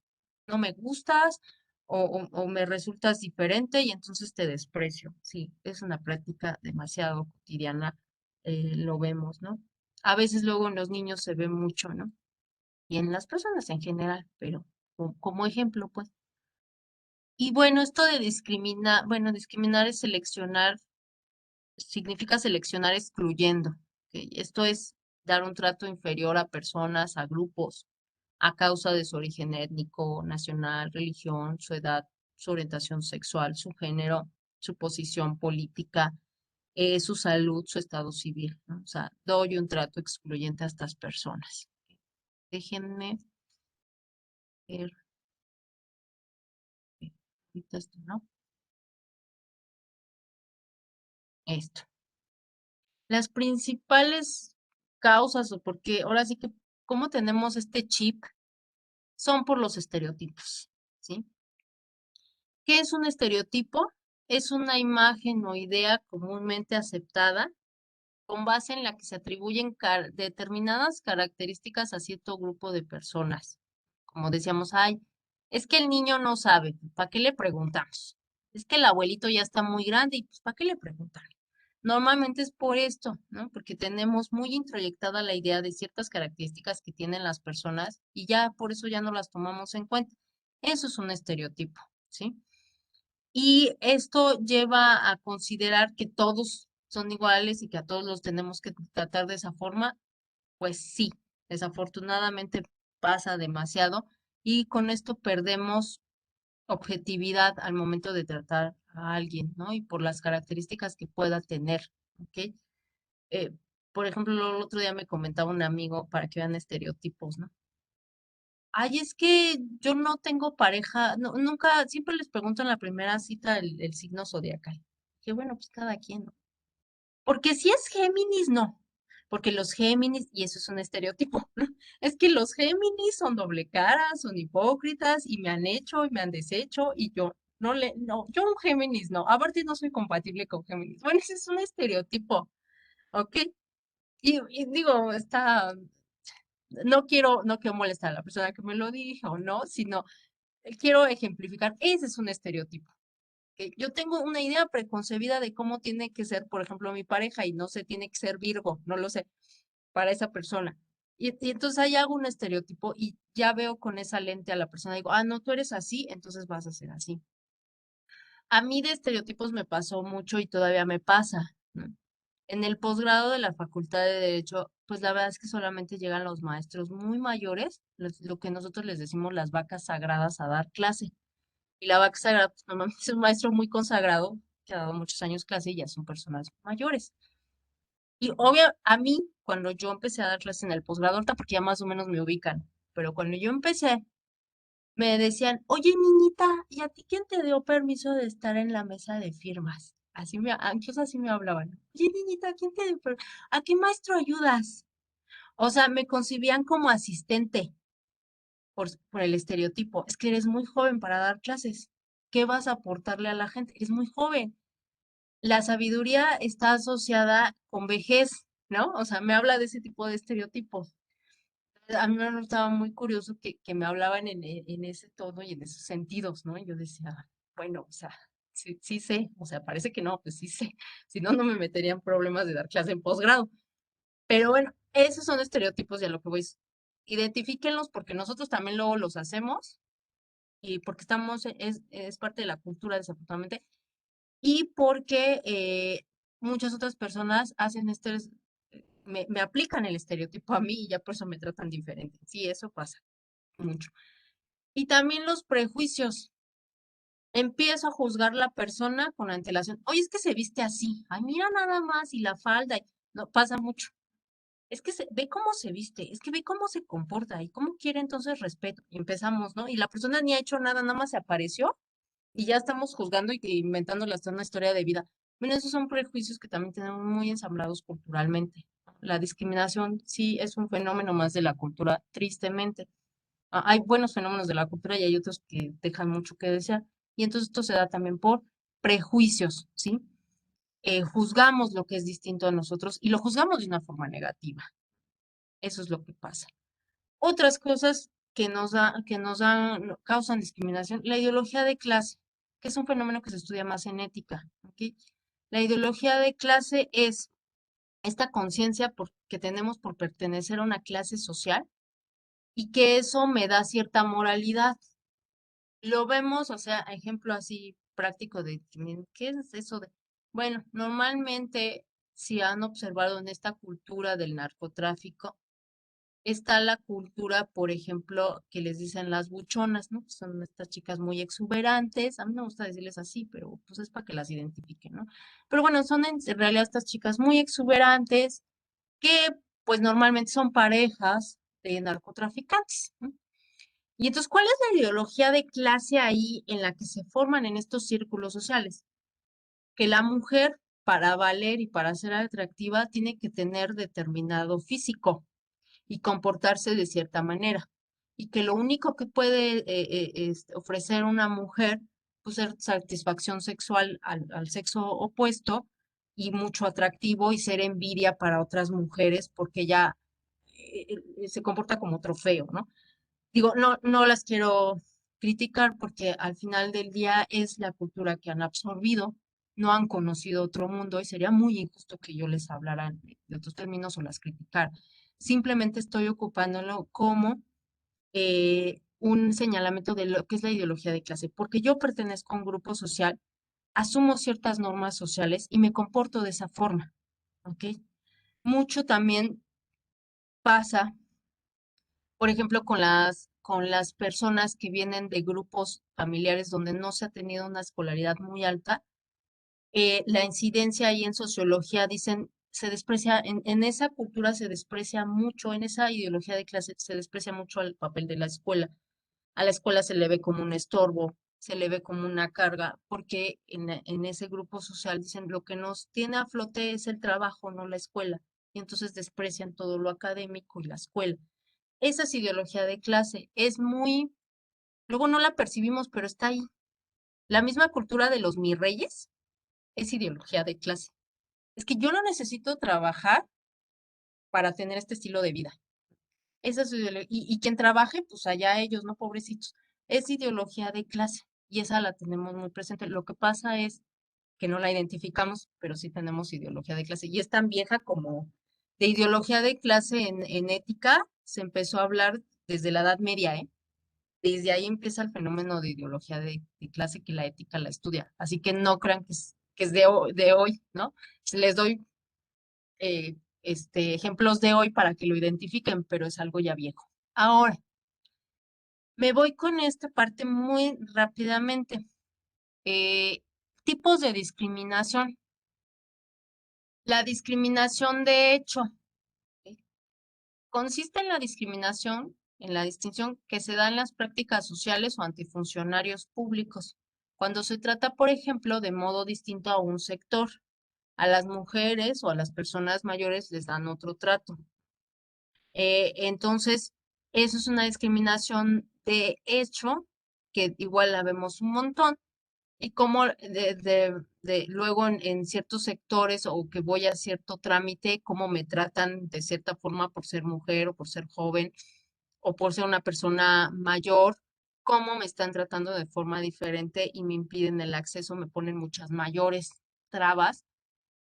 no me gustas o me resultas diferente y entonces te desprecio. Sí, es una práctica demasiado cotidiana, lo vemos, ¿no? A veces luego en los niños se ve mucho, ¿no? Y en las personas en general, pero como ejemplo, pues. Y bueno, esto de discriminar, bueno, discriminar es seleccionar, significa seleccionar excluyendo. ¿Ok? Esto es dar un trato inferior a personas, a grupos a causa de su origen étnico, nacional, religión, su edad, su orientación sexual, su género, su posición política, su salud, su estado civil, ¿no? O sea, doy un trato excluyente a estas personas. Déjenme ver ahorita esto, ¿no? Esto. Las principales causas o porque ahora sí que cómo tenemos este chip son por los estereotipos, ¿sí? ¿Qué es un estereotipo? Es una imagen o idea comúnmente aceptada con base en la que se atribuyen determinadas características a cierto grupo de personas. Como decíamos, ay, es que el niño no sabe, ¿para qué le preguntamos? Es que el abuelito ya está muy grande y pues ¿para qué le preguntan? Normalmente es por esto, ¿no? Porque tenemos muy introyectada la idea de ciertas características que tienen las personas y ya por eso ya no las tomamos en cuenta. Eso es un estereotipo, ¿sí? Y esto lleva a considerar que todos son iguales y que a todos los tenemos que tratar de esa forma. Pues sí, desafortunadamente pasa demasiado y con esto perdemos objetividad al momento de tratar a alguien, ¿no? Y por las características que pueda tener, ¿ok? Eh, por ejemplo, el otro día me comentaba un amigo para que vean estereotipos, ¿no? Ay, es que yo no tengo pareja, no, nunca, siempre les pregunto en la primera cita el signo zodiacal. Que bueno, pues cada quien, ¿no? Porque si es Géminis, no. Porque los Géminis, y eso es un estereotipo, ¿no? Es que los Géminis son doble cara, son hipócritas y me han hecho y me han deshecho y yo no, yo un Géminis no. Aparte no soy compatible con Géminis. Bueno, ese es un estereotipo, ¿ok? Y digo, no quiero molestar a la persona que me lo dijo, ¿no? Sino quiero ejemplificar, ese es un estereotipo. Que yo tengo una idea preconcebida de cómo tiene que ser, por ejemplo, mi pareja, y no sé, tiene que ser Virgo, no lo sé, para esa persona. Y entonces ahí hago un estereotipo y ya veo con esa lente a la persona, digo, ah, no, tú eres así, entonces vas a ser así. A mí de estereotipos me pasó mucho y todavía me pasa, ¿no? En el posgrado de la Facultad de Derecho, pues la verdad es que solamente llegan los maestros muy mayores, lo que nosotros les decimos las vacas sagradas a dar clase. Y la vaca sagrada, pues normalmente es un maestro muy consagrado, que ha dado muchos años clase y ya son personas mayores. Y obvio, a mí, cuando yo empecé a dar clases en el posgrado, ahorita porque ya más o menos me ubican, pero cuando yo empecé, me decían, oye, niñita, ¿y a ti quién te dio permiso de estar en la mesa de firmas? Antes así me hablaban. Oye, niñita, ¿quién te dio permiso? ¿A qué maestro ayudas? O sea, me concibían como asistente por el estereotipo. Es que eres muy joven para dar clases. ¿Qué vas a aportarle a la gente? Eres muy joven. La sabiduría está asociada con vejez, ¿no? O sea, me habla de ese tipo de estereotipos. A mí me estaba muy curioso que me hablaban en ese tono y en esos sentidos, ¿no? Y yo decía, bueno, o sea, sí, sí sé, o sea, parece que no, pues sí sé, si no, no me metería en problemas de dar clase en posgrado. Pero bueno, esos son estereotipos y a lo que voy es, identifíquenlos porque nosotros también luego los hacemos y porque es parte de la cultura desafortunadamente y porque muchas otras personas me aplican el estereotipo a mí y ya por eso me tratan diferente. Sí, eso pasa mucho. Y también los prejuicios. Empiezo a juzgar la persona con antelación. Oye, es que se viste así. Ay, mira nada más y la falda. No, pasa mucho. Es que ve cómo se viste, es que ve cómo se comporta y cómo quiere entonces respeto. Y empezamos, ¿no? Y la persona ni ha hecho nada, nada más se apareció y ya estamos juzgando y inventándoles hasta una historia de vida. Bueno, esos son prejuicios que también tenemos muy ensamblados culturalmente. La discriminación sí es un fenómeno más de la cultura, tristemente. Hay buenos fenómenos de la cultura y hay otros que dejan mucho que desear. Y entonces esto se da también por prejuicios, ¿sí? Juzgamos lo que es distinto a nosotros y lo juzgamos de una forma negativa. Eso es lo que pasa. Otras cosas causan discriminación, la ideología de clase, que es un fenómeno que se estudia más en ética, ¿ok? La ideología de clase es esta conciencia que tenemos por pertenecer a una clase social y que eso me da cierta moralidad. Lo vemos, o sea, ejemplo así práctico de ¿qué es eso de? Bueno, normalmente si han observado en esta cultura del narcotráfico, está la cultura, por ejemplo, que les dicen las buchonas, ¿no? Son estas chicas muy exuberantes. A mí me gusta decirles así, pero pues es para que las identifiquen, ¿no? Pero bueno, son en realidad estas chicas muy exuberantes que pues normalmente son parejas de narcotraficantes, ¿no? Y entonces, ¿cuál es la ideología de clase ahí en la que se forman en estos círculos sociales? Que la mujer, para valer y para ser atractiva, tiene que tener determinado físico y comportarse de cierta manera. Y que lo único que puede ofrecer una mujer, pues es satisfacción sexual al sexo opuesto, y mucho atractivo y ser envidia para otras mujeres porque ella se comporta como trofeo, ¿no? Digo, no las quiero criticar porque al final del día es la cultura que han absorbido, no han conocido otro mundo y sería muy injusto que yo les hablara de otros términos o las criticara. Simplemente estoy ocupándolo como un señalamiento de lo que es la ideología de clase, porque yo pertenezco a un grupo social, asumo ciertas normas sociales y me comporto de esa forma, ¿ok? Mucho también pasa, por ejemplo, con las personas que vienen de grupos familiares donde no se ha tenido una escolaridad muy alta, la incidencia ahí en sociología, dicen, se desprecia, en esa cultura se desprecia mucho, en esa ideología de clase se desprecia mucho el papel de la escuela. A la escuela se le ve como un estorbo, se le ve como una carga, porque en ese grupo social dicen lo que nos tiene a flote es el trabajo, no la escuela. Y entonces desprecian todo lo académico y la escuela. Esa es ideología de clase, es muy, luego no la percibimos, pero está ahí. La misma cultura de los mis reyes es ideología de clase. Es que yo no necesito trabajar para tener este estilo de vida. Esa es y quien trabaje, pues allá ellos, no pobrecitos. Es ideología de clase y esa la tenemos muy presente. Lo que pasa es que no la identificamos, pero sí tenemos ideología de clase. Y es tan vieja como de ideología de clase en ética, se empezó a hablar desde la Edad Media, ¿eh? Desde ahí empieza el fenómeno de ideología de clase que la ética la estudia. Así que no crean que es de hoy, ¿no? Les doy ejemplos de hoy para que lo identifiquen, pero es algo ya viejo. Ahora, me voy con esta parte muy rápidamente. Eh, Tipos de discriminación. La discriminación de hecho, ¿ok? Consiste en la discriminación, en la distinción que se da en las prácticas sociales o ante funcionarios públicos, cuando se trata, por ejemplo, de modo distinto a un sector. A las mujeres o a las personas mayores les dan otro trato. Entonces, eso es una discriminación de hecho, que igual la vemos un montón, y como luego en ciertos sectores o que voy a cierto trámite, cómo me tratan de cierta forma por ser mujer o por ser joven o por ser una persona mayor, cómo me están tratando de forma diferente y me impiden el acceso, me ponen muchas mayores trabas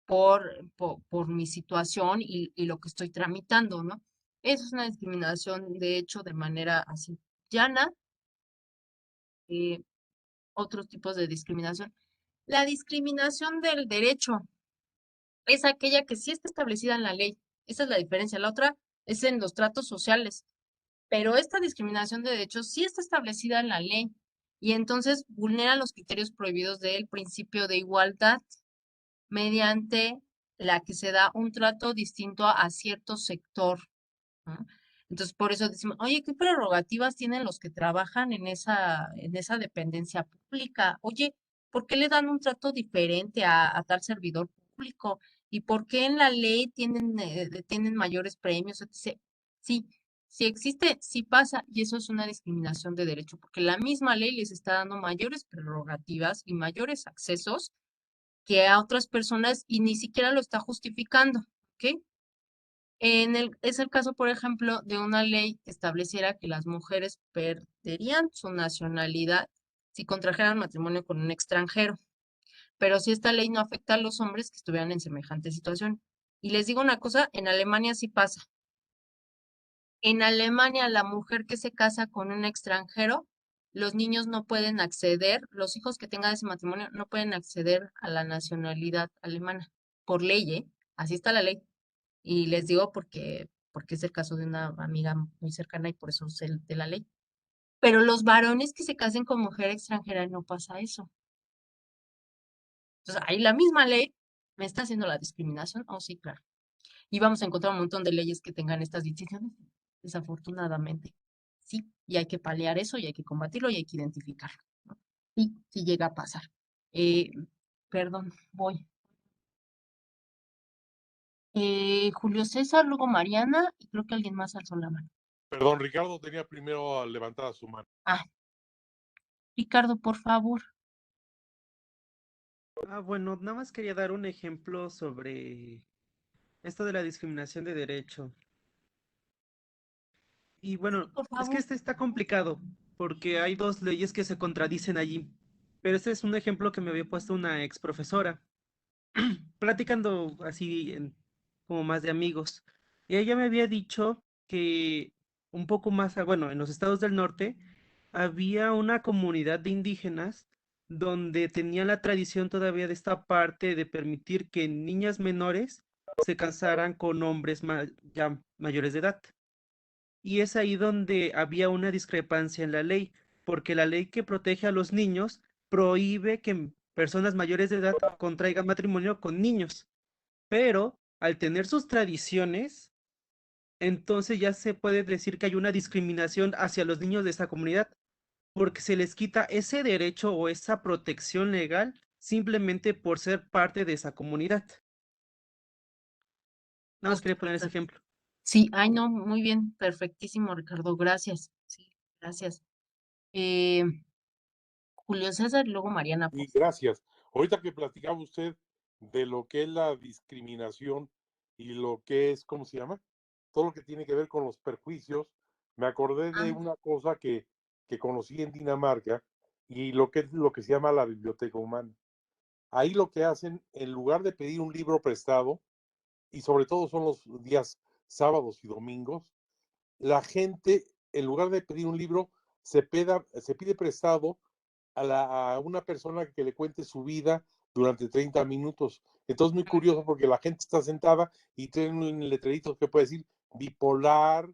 por mi situación y lo que estoy tramitando, ¿no? Eso es una discriminación, de hecho, de manera así llana. eh, Otros tipos de discriminación. La discriminación del derecho es aquella que sí está establecida en la ley. Esa es la diferencia. La otra es en los tratos sociales. Pero esta discriminación de derechos sí está establecida en la ley y entonces vulnera los criterios prohibidos del principio de igualdad mediante la que se da un trato distinto a cierto sector, ¿no? Entonces, por eso decimos, oye, ¿qué prerrogativas tienen los que trabajan en esa dependencia pública? Oye, ¿por qué le dan un trato diferente a tal servidor público? ¿Y por qué en la ley tienen mayores premios? Etc. Sí, sí existe, sí pasa, y eso es una discriminación de derecho, porque la misma ley les está dando mayores prerrogativas y mayores accesos que a otras personas y ni siquiera lo está justificando, ¿ok? Es el caso, por ejemplo, de una ley que estableciera que las mujeres perderían su nacionalidad si contrajeran matrimonio con un extranjero, pero si esta ley no afecta a los hombres que estuvieran en semejante situación. Y les digo una cosa, en Alemania sí pasa. En Alemania, la mujer que se casa con un extranjero, los niños no pueden acceder, los hijos que tengan ese matrimonio no pueden acceder a la nacionalidad alemana, por ley, ¿eh? Así está la ley. Y les digo porque es el caso de una amiga muy cercana y por eso sé de la ley. Pero los varones que se casen con mujer extranjera no pasa eso. Entonces, ahí la misma ley me está haciendo la discriminación. Oh, sí, claro. Y vamos a encontrar un montón de leyes que tengan estas distinciones, desafortunadamente. Sí, y hay que paliar eso y hay que combatirlo y hay que identificarlo, ¿no? Sí, sí llega a pasar. Eh, Perdón, voy. Julio César, luego Mariana y creo que alguien más alzó la mano. Perdón, Ricardo tenía primero levantada su mano. Ah, Ricardo, por favor. Bueno, nada más quería dar un ejemplo sobre esto de la discriminación de derecho. Y Sí, bueno, por es que favor. este está complicado porque hay dos leyes que se contradicen allí. Pero este es un ejemplo que me había puesto una ex profesora, platicando así como más de amigos. Y ella me había dicho que un poco más, bueno, en los estados del norte había una comunidad de indígenas donde tenían la tradición todavía de esta parte de permitir que niñas menores se casaran con hombres ya mayores de edad. Y es ahí donde había una discrepancia en la ley, porque la ley que protege a los niños prohíbe que personas mayores de edad contraigan matrimonio con niños, pero al tener sus tradiciones, entonces ya se puede decir que hay una discriminación hacia los niños de esa comunidad, porque se les quita ese derecho o esa protección legal simplemente por ser parte de esa comunidad. Nada más Justo, quería poner ese Ricardo. ejemplo. Sí, ay, no, muy bien, perfectísimo, Ricardo, gracias. Sí, gracias. Eh, Julio César y luego Mariana, por Y favor. gracias. Ahorita que platicaba usted de lo que es la discriminación y lo que es, ¿cómo se llama? Todo lo que tiene que ver con los perjuicios, me acordé de Ah, una cosa que conocí en Dinamarca y lo que es lo que se llama la biblioteca humana. Ahí lo que hacen, en lugar de pedir un libro prestado, y sobre todo son los días sábados y domingos, la gente, en lugar de pedir un libro, se pide prestado a una persona que le cuente su vida durante 30 minutos. Entonces, muy curioso porque la gente está sentada y tiene un letrerito que puede decir bipolar,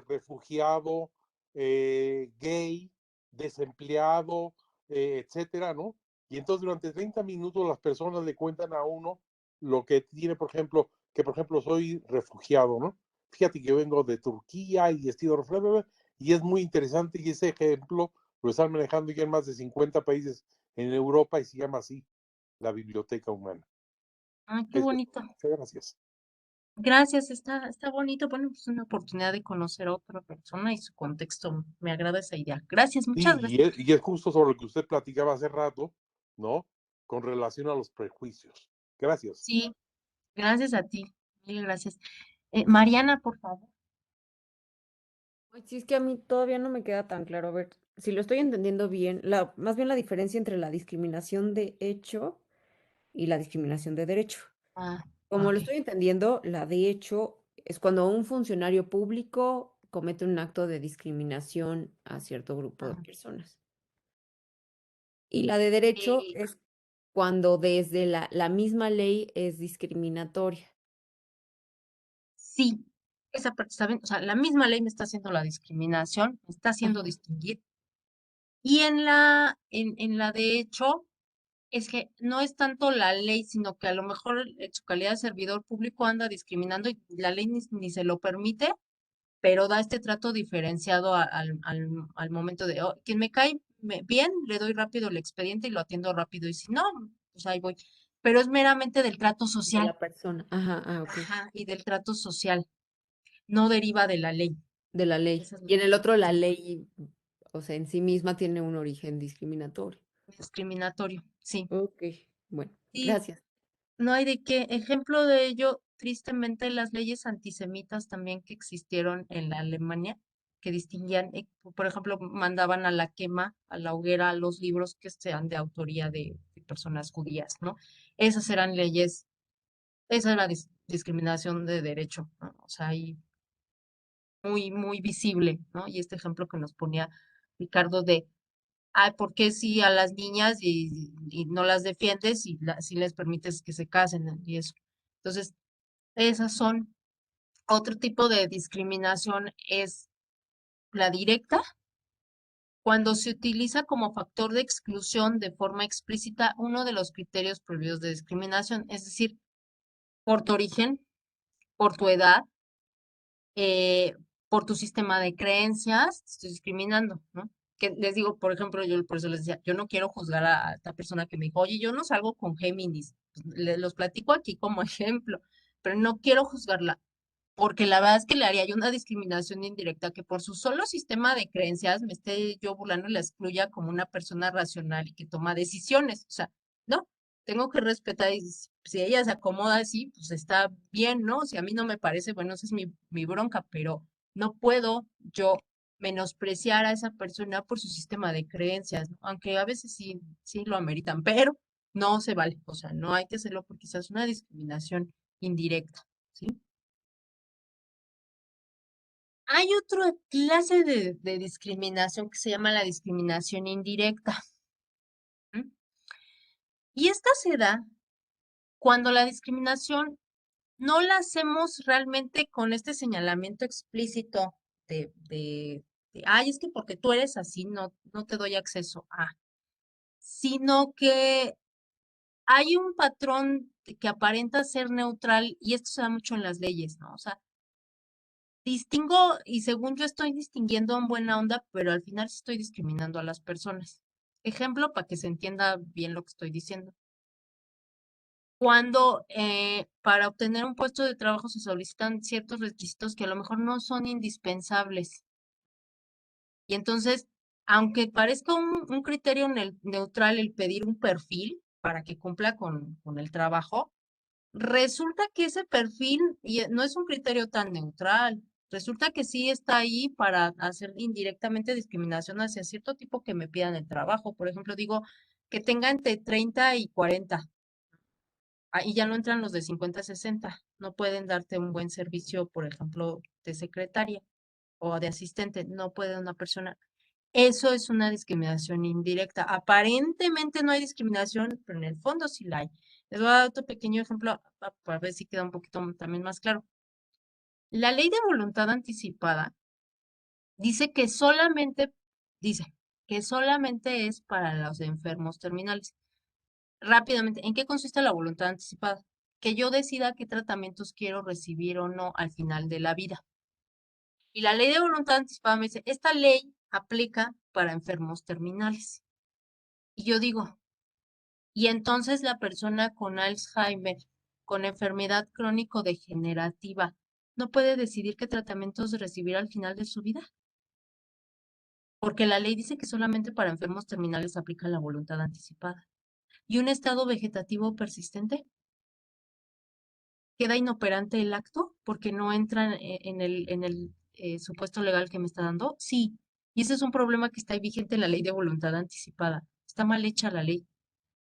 refugiado, gay, desempleado, etcétera, ¿no? Y entonces durante 30 minutos las personas le cuentan a uno lo que tiene, por ejemplo, que por ejemplo soy refugiado, ¿no? Fíjate que vengo de Turquía y estoy refugiado, y es muy interesante y ese ejemplo lo están manejando ya en más de 50 países en Europa y se llama así, la Biblioteca Humana. ah, qué Es bonito. muchas gracias. Gracias, está bonito. Bueno, es una oportunidad de conocer a otra persona y su contexto. Me agrada esa idea. Gracias, muchas Sí, gracias. y es justo sobre lo que usted platicaba hace rato, ¿no? Con relación a los prejuicios. Gracias. Sí, gracias a ti. Mil gracias. Mariana, por favor. Ay, sí, es que a mí todavía no me queda tan claro. A ver, si lo estoy entendiendo bien, más bien la diferencia entre la discriminación de hecho y la discriminación de derecho. Ah, Como lo ok. estoy entendiendo, la de hecho es cuando un funcionario público comete un acto de discriminación a cierto grupo de Ajá. personas. Y la de derecho Eh, es cuando desde la misma ley es discriminatoria. sí, esa parte está bien. O sea, la misma ley me está haciendo la discriminación, me está haciendo Ajá. distinguir. Y en la de hecho, es que no es tanto la ley, sino que a lo mejor en su calidad de servidor público anda discriminando y la ley ni se lo permite, pero da este trato diferenciado al momento de, oh, quien me cae bien, le doy rápido el expediente y lo atiendo rápido, y si no, pues ahí voy. Pero es meramente del trato De social, la persona. Ajá, ok. ajá, y del trato social, no deriva de la ley. De la ley. Esa es Y en el otro, la sí, ley, o sea, en sí misma tiene un origen discriminatorio. discriminatorio, sí. Ok, bueno, Y gracias. no hay de qué. Ejemplo de ello, tristemente, las leyes antisemitas también que existieron en la Alemania, que distinguían, por ejemplo, mandaban a la quema, a la hoguera, los libros que sean de autoría de personas judías, ¿no? Esas eran leyes, esa era discriminación de derecho, ¿no? O sea, ahí muy, muy visible, ¿no? Y este ejemplo que nos ponía Ricardo de, ay, ¿por qué si a las niñas y no las defiendes y si les permites que se casen, ¿no? Y eso. Entonces, esas son otro tipo de discriminación, es la directa, cuando se utiliza como factor de exclusión de forma explícita uno de los criterios prohibidos de discriminación, es decir, por tu origen, por tu edad, eh, por tu sistema de creencias, te estoy discriminando, ¿no? Que les digo, por ejemplo, yo por eso les decía, yo no quiero juzgar a esta persona que me dijo, oye, yo no salgo con Géminis, pues, los platico aquí como ejemplo, pero no quiero juzgarla, porque la verdad es que le haría yo una discriminación indirecta que por su solo sistema de creencias me esté yo burlando y la excluya como una persona racional y que toma decisiones. O sea, tengo que respetar y si ella se acomoda así, pues está bien, ¿no? Si a mí no me parece, bueno, esa es mi bronca, pero no puedo yo menospreciar a esa persona por su sistema de creencias, ¿no? Aunque a veces sí lo ameritan, pero no se vale, o sea, no hay que hacerlo porque quizás es una discriminación indirecta, ¿sí? Hay otra clase de discriminación que se llama la discriminación indirecta. ¿M? Y esta se da cuando la discriminación no la hacemos realmente con este señalamiento explícito ay, es que porque tú eres así, no te doy acceso a, sino que hay un patrón que aparenta ser neutral y esto se da mucho en las leyes, ¿no? O sea, distingo y según yo estoy distinguiendo en buena onda, pero al final sí estoy discriminando a las personas. Ejemplo para que se entienda bien lo que estoy diciendo. Cuando para obtener un puesto de trabajo se solicitan ciertos requisitos que a lo mejor no son indispensables. Y entonces, aunque parezca un criterio neutral el pedir un perfil para que cumpla con el trabajo, resulta que ese perfil no es un criterio tan neutral. Resulta que sí está ahí para hacer indirectamente discriminación hacia cierto tipo que me pidan el trabajo. Por ejemplo, digo que tenga entre 30 y 40. Ahí ya no entran los de 50 a 60. No pueden darte un buen servicio, por ejemplo, de secretaria o de asistente. No puede una persona. Eso es una discriminación indirecta. Aparentemente no hay discriminación, pero en el fondo sí la hay. Les voy a dar otro pequeño ejemplo para ver si queda un poquito también más claro. La ley de voluntad anticipada dice dice que solamente es para los enfermos terminales. Rápidamente, ¿en qué consiste la voluntad anticipada? Que yo decida qué tratamientos quiero recibir o no al final de la vida. Y la ley de voluntad anticipada me dice, esta ley aplica para enfermos terminales. Y yo digo, y entonces la persona con Alzheimer, con enfermedad crónico-degenerativa, no puede decidir qué tratamientos recibir al final de su vida. Porque la ley dice que solamente para enfermos terminales aplica la voluntad anticipada. Y un estado vegetativo persistente queda inoperante el acto porque no entra en el supuesto legal que me está dando. Sí, y ese es un problema que está ahí vigente en la ley de voluntad anticipada. Está mal hecha la ley.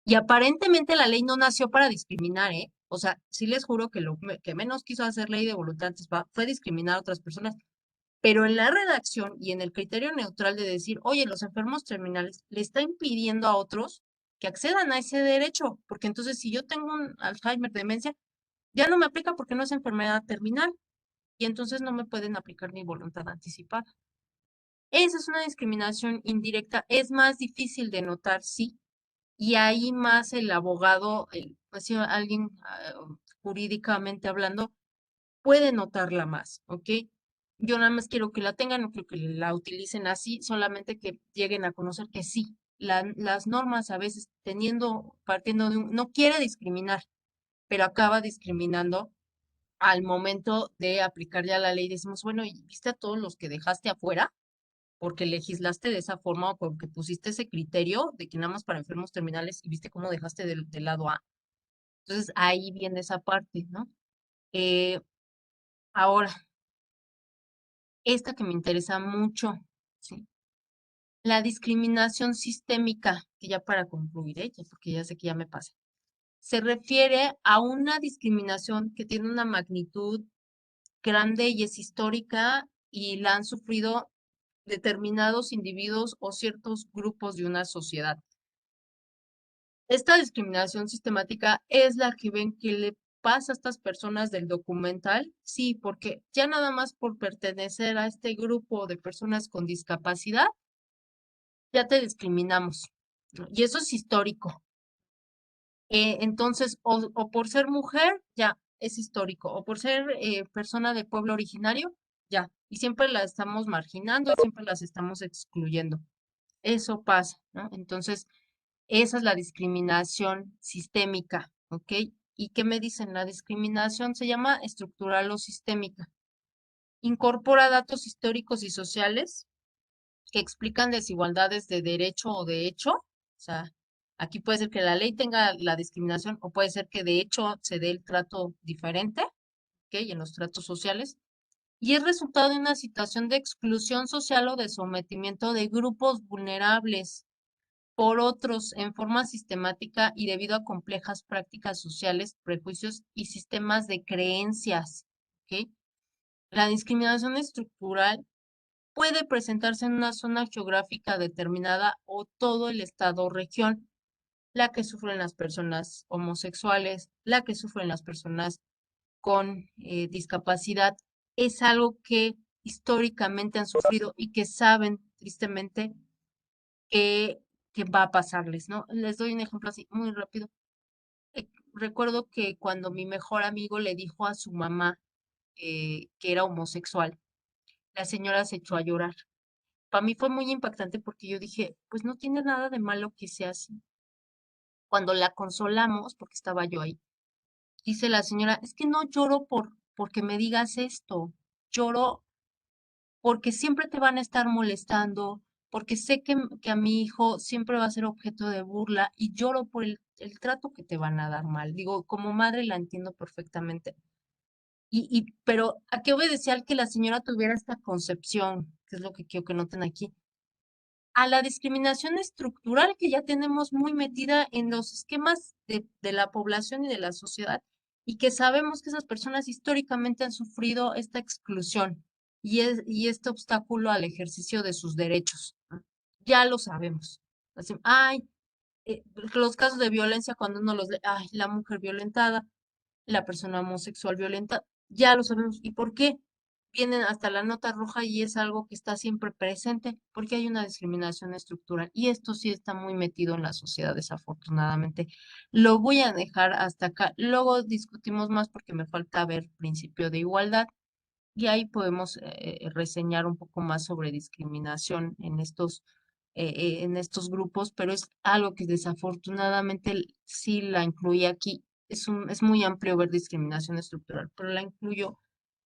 Y aparentemente la ley no nació para discriminar, ¿eh? O sea, sí les juro que lo que menos quiso hacer ley de voluntad anticipada fue discriminar a otras personas. Pero en la redacción y en el criterio neutral de decir, oye, los enfermos terminales le está impidiendo a otros que accedan a ese derecho, porque entonces si yo tengo un Alzheimer, demencia, ya no me aplica porque no es enfermedad terminal y entonces no me pueden aplicar mi voluntad anticipada. Esa es una discriminación indirecta, es más difícil de notar, sí, y ahí más el abogado, así alguien jurídicamente hablando, puede notarla más, ¿ok? Yo nada más quiero que la tengan, no quiero que la utilicen así, solamente que lleguen a conocer que sí, las normas a veces partiendo de no quiere discriminar, pero acaba discriminando al momento de aplicar ya la ley. Decimos, bueno, ¿y viste a todos los que dejaste afuera? Porque legislaste de esa forma o porque pusiste ese criterio de que nada más para enfermos terminales y viste cómo dejaste del lado A. Entonces ahí viene esa parte, ¿no? Eh, ahora, esta que me interesa mucho, ¿sí? La discriminación sistémica, que ya para concluir, porque ya sé que ya me pasa, se refiere a una discriminación que tiene una magnitud grande y es histórica y la han sufrido determinados individuos o ciertos grupos de una sociedad. Esta discriminación sistemática es la que ven que le pasa a estas personas del documental, sí, porque ya nada más por pertenecer a este grupo de personas con discapacidad, ya te discriminamos, ¿no? Y eso es histórico. Entonces, o por ser mujer, ya es histórico, o por ser persona de pueblo originario, ya. Y siempre las estamos marginando, siempre las estamos excluyendo. Eso pasa, ¿no? Entonces, esa es la discriminación sistémica, ¿ok? ¿Y qué me dicen? La discriminación se llama estructural o sistémica. Incorpora datos históricos y sociales que explican desigualdades de derecho o de hecho, o sea, Aquí puede ser que la ley tenga la discriminación o puede ser que de hecho se dé el trato diferente, ¿ok? Y en los tratos sociales. Y es resultado de una situación de exclusión social o de sometimiento de grupos vulnerables por otros en forma sistemática y debido a complejas prácticas sociales, prejuicios y sistemas de creencias, ¿ok? La discriminación estructural puede presentarse en una zona geográfica determinada o todo el estado o región, la que sufren las personas homosexuales, la que sufren las personas con discapacidad, es algo que históricamente han sufrido y que saben tristemente que, que va a pasarles, ¿no? Les doy un ejemplo así muy rápido. Recuerdo que cuando mi mejor amigo le dijo a su mamá que era homosexual, la señora se echó a llorar. Para mí fue muy impactante porque yo dije, pues no tiene nada de malo que sea así. Cuando la consolamos, porque estaba yo ahí, dice la señora, es que no lloro porque me digas esto, lloro porque siempre te van a estar molestando, porque sé que a mi hijo siempre va a ser objeto de burla y lloro por el trato que te van a dar mal. Digo, como madre la entiendo perfectamente. Pero ¿a qué obedecía el que la señora tuviera esta concepción? Que es lo que quiero que noten aquí. A la discriminación estructural que ya tenemos muy metida en los esquemas de la población y de la sociedad y que sabemos que esas personas históricamente han sufrido esta exclusión y este obstáculo al ejercicio de sus derechos, ¿no? Ya lo sabemos. Así, ay, los casos de violencia cuando uno los lee, ay, la mujer violentada, la persona homosexual violenta, ya lo sabemos. ¿Y por qué? Vienen hasta la nota roja y es algo que está siempre presente porque hay una discriminación estructural y esto sí está muy metido en la sociedad desafortunadamente. Lo voy a dejar hasta acá. Luego discutimos más porque me falta ver principio de igualdad y ahí podemos reseñar un poco más sobre discriminación en estos grupos, pero es algo que desafortunadamente sí la incluí aquí. Es muy amplio ver discriminación estructural, pero la incluyo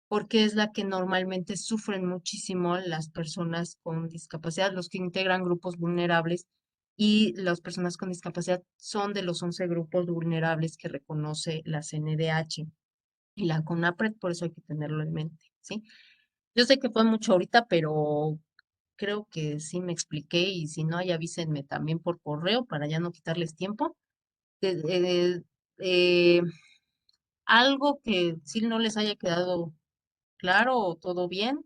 porque es la que normalmente sufren muchísimo las personas con discapacidad, los que integran grupos vulnerables y las personas con discapacidad son de los 11 grupos vulnerables que reconoce la CNDH y la CONAPRED, por eso hay que tenerlo en mente, ¿sí? Yo sé que fue mucho ahorita, pero creo que sí me expliqué y si no, ahí avísenme también por correo para ya no quitarles tiempo. Eh, eh, eh, algo que sí no les haya quedado claro o todo bien,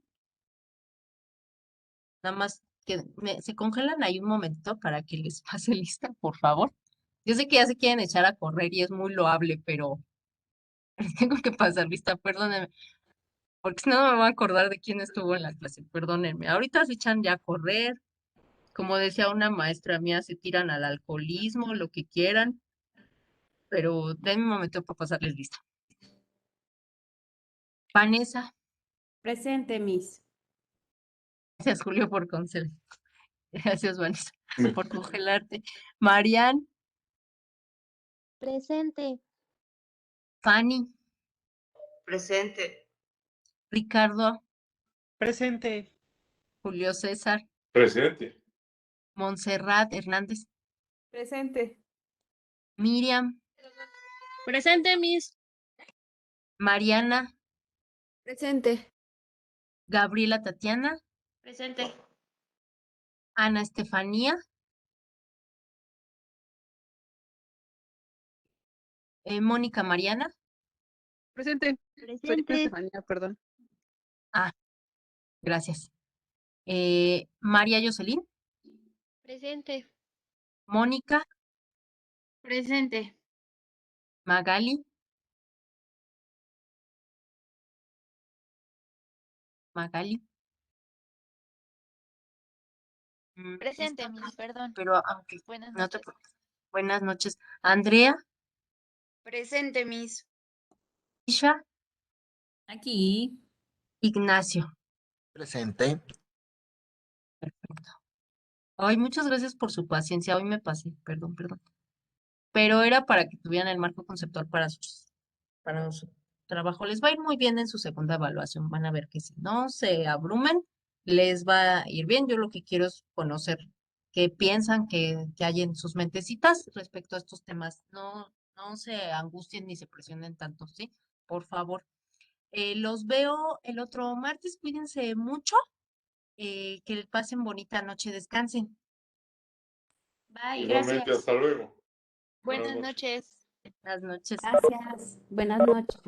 nada más que se congelan ahí un momento para que les pase lista, por favor. Yo sé que ya se quieren echar a correr y es muy loable, pero les tengo que pasar lista, perdónenme, porque si no no me voy a acordar de quién estuvo en la clase, perdónenme. Ahorita se echan ya a correr, como decía una maestra mía, se tiran al alcoholismo, lo que quieran, pero denme un momento para pasarles lista. Vanessa, Presente, Miss. gracias Julio por conceder. Gracias Vanessa por congelarte. Marian, Presente. Fanny, Presente. Ricardo, Presente. Julio César, Presente. Montserrat Hernández, Presente. Miriam, Presente, Miss. Mariana, Presente. Gabriela Tatiana, Presente. Ana Estefanía, Mónica Mariana. Presente. Soy Presente. Estefanía, perdón. Ah, gracias. María Jocelyn, Presente. Mónica, Presente. Magali, Magali. Presente, Esta Miss, perdón. pero aunque Buenas no te noches. preocupes. Buenas noches. Andrea, Presente, Miss. Isha, Aquí. Ignacio. Presente. Perfecto. Ay, muchas gracias por su paciencia. Hoy me pasé, perdón, perdón. Pero era para que tuvieran el marco conceptual para su trabajo. Les va a ir muy bien en su segunda evaluación. Van a ver que si no se abrumen, les va a ir bien. Yo lo que quiero es conocer que piensan que hay en sus mentecitas respecto a estos temas. No se angustien ni se presionen tanto, ¿sí? Por favor. Los veo el otro martes, cuídense mucho, que pasen bonita noche, descansen. Bye, Igualmente, gracias. hasta luego. Buenas noches. Buenas noches. Gracias. Buenas noches.